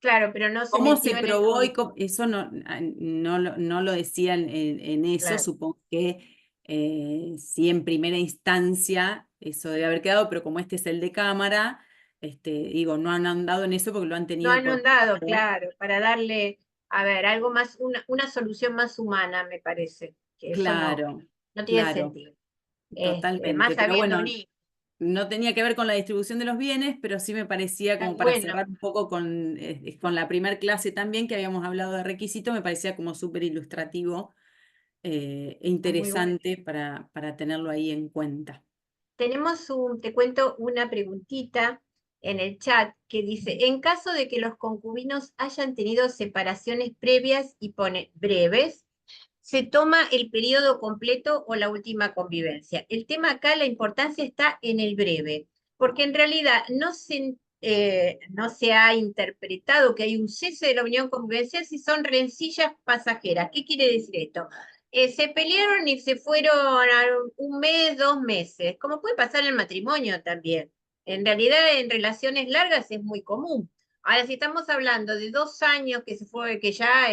claro, pero no se ¿Cómo se metió en el probó? punto. Eso no lo decían en eso, Claro. supongo que sí en primera instancia eso debe haber quedado, pero como este es el de cámara, digo, no han andado en eso porque lo han No tenido han por andado, claro. claro, para darle, a ver, algo más, una solución más humana, me parece, que eso Claro, no tiene claro, sentido. totalmente. Más Pero sabiendo bueno, un hijo. no tenía que ver con la distribución de los bienes, pero sí me parecía como para Bueno, cerrar un poco con la primer clase también, que habíamos hablado de requisito, me parecía como súper ilustrativo e está muy bueno. interesante para tenerlo ahí en cuenta. Te cuento una preguntita en el chat que dice, en caso de que los concubinos hayan tenido separaciones previas y pone breves, se toma el periodo completo o la última convivencia. El tema acá, la importancia está en el breve, porque en realidad no se ha interpretado que hay un cese de la unión convivencial si son rencillas pasajeras. ¿Qué quiere decir esto? Se pelearon y se fueron a un mes, 2 meses, como puede pasar en el matrimonio también. En realidad, en relaciones largas es muy común. Ahora, si estamos hablando de 2 años que ya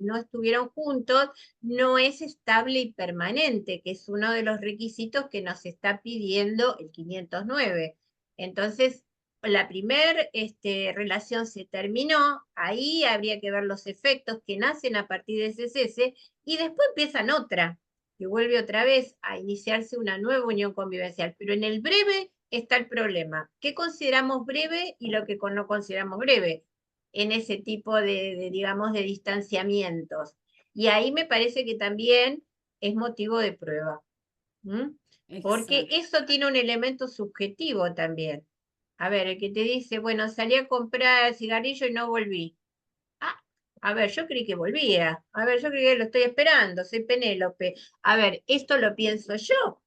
no estuvieron juntos, no es estable y permanente, que es uno de los requisitos que nos está pidiendo el 509. Entonces, la primera relación se terminó, ahí habría que ver los efectos que nacen a partir de ese cese, y después empiezan otra, que vuelve otra vez a iniciarse una nueva unión convivencial. Pero en el breve está el problema. ¿Qué consideramos breve y lo que no consideramos breve en ese tipo digamos, de distanciamientos? Y ahí me parece que también es motivo de prueba. Porque Exacto. eso tiene un elemento subjetivo también. A ver, el que te dice, bueno, salí a comprar cigarrillo y no volví. Ah, a ver, yo creí que volvía. A ver, yo creí que lo estoy esperando, soy Penélope. A ver, esto lo pienso yo.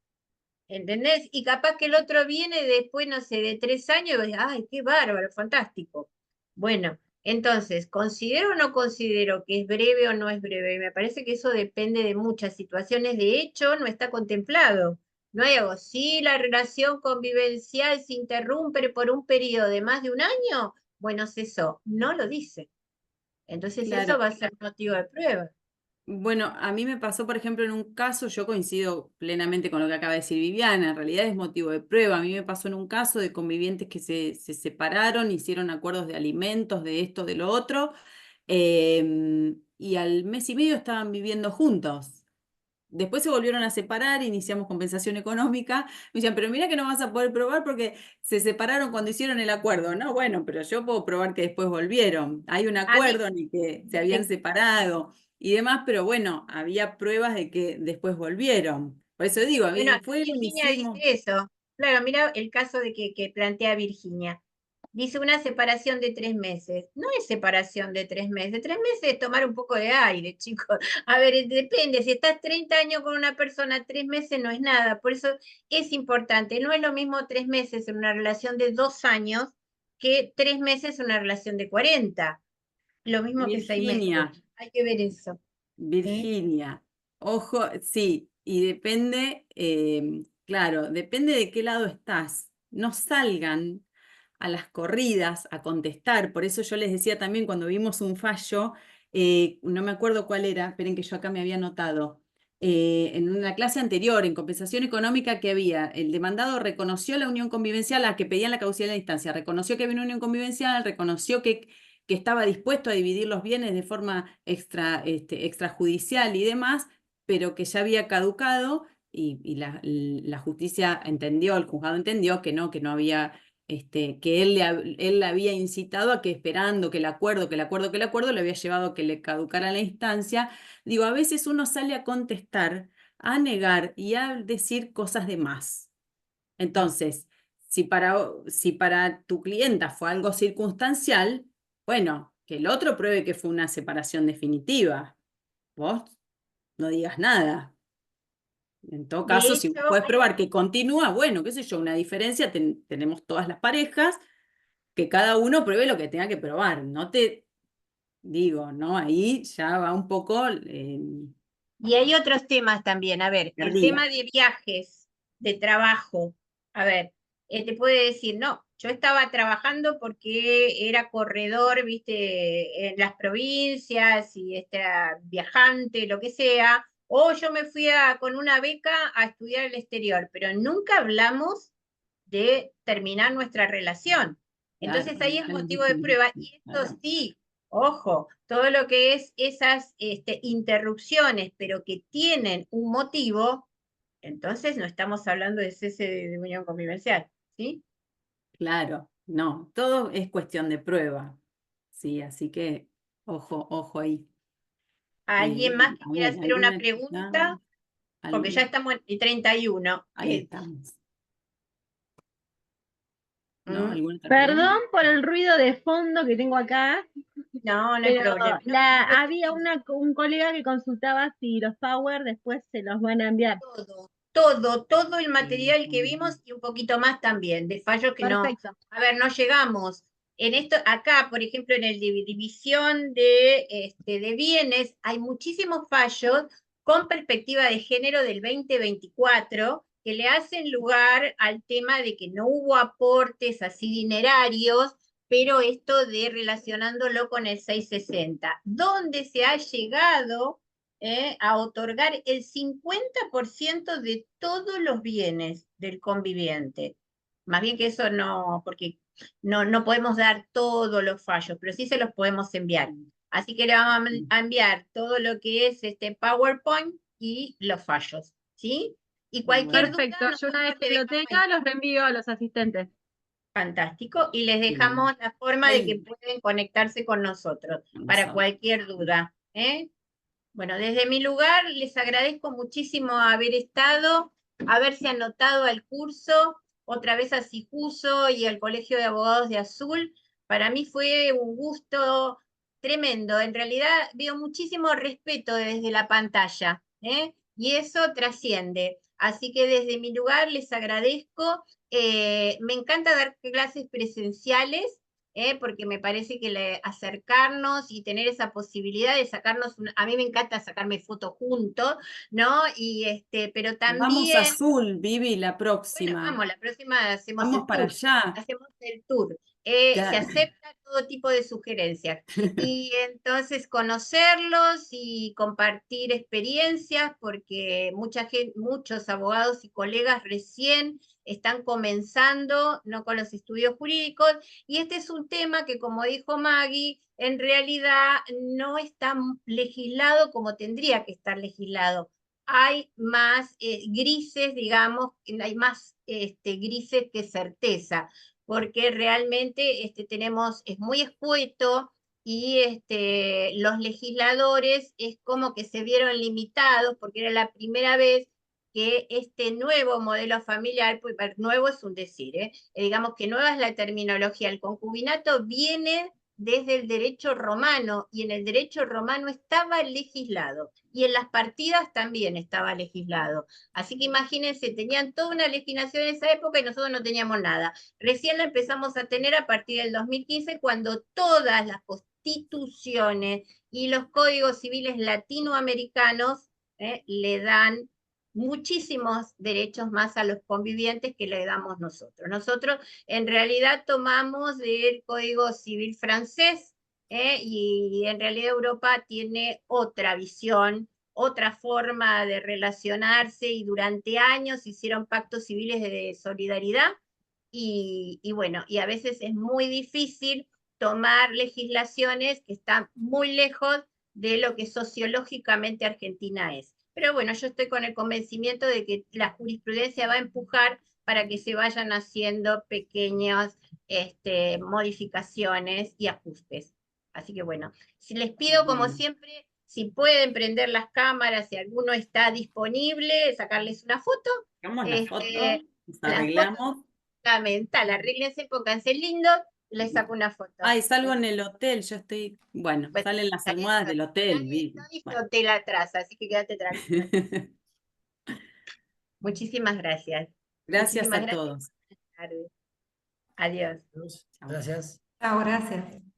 ¿Entendés? Y capaz que el otro viene después, no sé, de 3 años y dice, ay, qué bárbaro, fantástico. Bueno, entonces, ¿considero o no considero que es breve o no es breve? Me parece que eso depende de muchas situaciones. De hecho, no está contemplado. No hay algo. Si la relación convivencial se interrumpe por un periodo de más de un año, bueno, cesó. No lo dice. Entonces, eso Claro. va a ser motivo de prueba. Bueno, a mí me pasó, por ejemplo, en un caso, yo coincido plenamente con lo que acaba de decir Viviana, en realidad es motivo de prueba. A mí me pasó en un caso de convivientes que se separaron, hicieron acuerdos de alimentos, de esto, de lo otro, y al mes y medio estaban viviendo juntos. Después se volvieron a separar, iniciamos compensación económica. Me decían, pero mira que no vas a poder probar porque se separaron cuando hicieron el acuerdo. No, bueno, pero yo puedo probar que después volvieron. Hay un A mí, acuerdo en el que se habían separado y demás, pero bueno, había pruebas de que después volvieron. Por eso digo, a bueno, mí acá fueron, Virginia dice hicimos. eso. Claro, mira el caso que plantea Virginia. Dice una separación de 3 meses. No es separación de 3 meses. 3 meses es tomar un poco de aire, chicos. A ver, depende. Si estás 30 años con una persona, 3 meses no es nada. Por eso es importante. No es lo mismo 3 meses en una relación de 2 años que 3 meses en una relación de 40. Lo mismo que 6 meses. Virginia, Hay que ver eso. ¿Eh? Virginia, ojo, sí, y depende, claro, depende de qué lado estás. No salgan a las corridas a contestar. Por eso yo les decía también cuando vimos un fallo, no me acuerdo cuál era, esperen que yo acá me había anotado, en una clase anterior, en compensación económica que había, el demandado reconoció la unión convivencial, a que pedían la caducidad de la instancia, reconoció que había una unión convivencial, reconoció que estaba dispuesto a dividir los bienes de forma extrajudicial y demás, pero que ya había caducado y la justicia entendió, el juzgado entendió que no había, que él le había incitado a que esperando que el acuerdo, le había llevado a que le caducara la instancia. Digo, a veces uno sale a contestar, a negar y a decir cosas de más. Entonces, si para tu clienta fue algo circunstancial, bueno, que el otro pruebe que fue una separación definitiva. Vos no digas nada. En todo De caso, si vos hecho, podés probar que continúa, bueno, qué sé yo, una diferencia tenemos todas las parejas, que cada uno pruebe lo que tenga que probar. No te digo, ¿no? Ahí ya va un poco y hay otros temas también. A ver, el perdida. tema de viajes, de trabajo. A ver, te puede decir, no, yo estaba trabajando porque era corredor, viste, en las provincias y era viajante, lo que sea. O yo me fui con una beca a estudiar al exterior, pero nunca hablamos de terminar nuestra relación. Claro, Entonces ahí es nunca les motivo de dijimos prueba y esto nada. sí, ojo, todo lo que es esas interrupciones, pero que tienen un motivo, entonces no estamos hablando de cese de unión convivencial, ¿sí? Claro, no, todo es cuestión de prueba. Sí, así que ojo, ojo ahí. ¿Alguien más que A quiera ver, hacer una ¿alguna chica? pregunta? Porque ya estamos en el 31. Ahí estamos. ¿no? ¿Mm? ¿Alguna otra Perdón pregunta? por el ruido de fondo que tengo acá, No, no hay pero problema. No, había un colega que consultaba si los Power después se los van a enviar. todo el material que vimos y un poquito más también, de fallos que no, Perfecto. a ver, no llegamos. En esto, acá, por ejemplo, en el de división de bienes, hay muchísimos fallos con perspectiva de género del 2024 que le hacen lugar al tema de que no hubo aportes así dinerarios, pero esto de relacionándolo con el 660, donde se ha llegado a otorgar el 50% de todos los bienes del conviviente. Más bien que eso no, porque no podemos dar todos los fallos, pero sí se los podemos enviar. Así que le vamos a enviar todo lo que es este PowerPoint y los fallos, ¿sí? Y cualquier duda, Perfecto. Yo nosotros una vez le que lo dejamos tenga, los reenvío a los asistentes. fantástico y les Bien. dejamos la forma de que Ahí, pueden conectarse con nosotros con para nosotros. cualquier duda. Bueno, desde mi lugar les agradezco muchísimo haber estado, haberse anotado al curso, otra vez a Sicuso y al Colegio de Abogados de Azul. Para mí fue un gusto tremendo. En realidad veo muchísimo respeto desde la pantalla, y eso trasciende. Así que desde mi lugar les agradezco. Me encanta dar clases presenciales, porque me parece que acercarnos y tener esa posibilidad de sacarnos, a mí me encanta sacarme fotos juntos, ¿no? Pero Vamos a también, Azul, Vivi, la bueno, próxima. vamos, la próxima Vamos para allá. hacemos el tour. Se Ya. acepta todo tipo de sugerencias. Y entonces conocerlos y compartir experiencias, porque muchos abogados y colegas recién están comenzando, no con los estudios jurídicos, y este es un tema que, como dijo Maggie, en realidad no está legislado como tendría que estar legislado. Hay más grises, digamos, hay más grises que certeza, porque realmente es muy escueto y los legisladores es como que se vieron limitados porque era la primera vez que este nuevo modelo familiar, pues nuevo es un decir, digamos que nueva es la terminología, el concubinato viene desde el derecho romano y en el derecho romano estaba legislado y en las partidas también estaba legislado. Así que imagínense, tenían toda una legislación en esa época y nosotros no teníamos nada. Recién la empezamos a tener a partir del 2015 cuando todas las constituciones y los códigos civiles latinoamericanos le dan muchísimos derechos más a los convivientes que le damos nosotros. Nosotros en realidad tomamos del Código Civil francés, y en realidad Europa tiene otra visión, otra forma de relacionarse y durante años hicieron pactos civiles de solidaridad y bueno, y a veces es muy difícil tomar legislaciones que están muy lejos de lo que sociológicamente Argentina es. Pero bueno, yo estoy con el convencimiento de que la jurisprudencia va a empujar para que se vayan haciendo pequeñas modificaciones y ajustes. Así que bueno, si les pido como siempre, si pueden prender las cámaras, si alguno está disponible, sacarles una foto. Hagamos la foto, nos La foto arreglamos. fundamental, arréglense, pónganse lindos, les saco una foto. Ay, salgo en el hotel, yo estoy, bueno, Bueno, salen las almohadas del hotel, Vivi. no dice Bueno. hotel atrás, así que quédate tranquilo. Muchísimas gracias. Gracias Muchísimas a gracias. todos. Buenas tardes. Adiós. Gracias. Chao, gracias.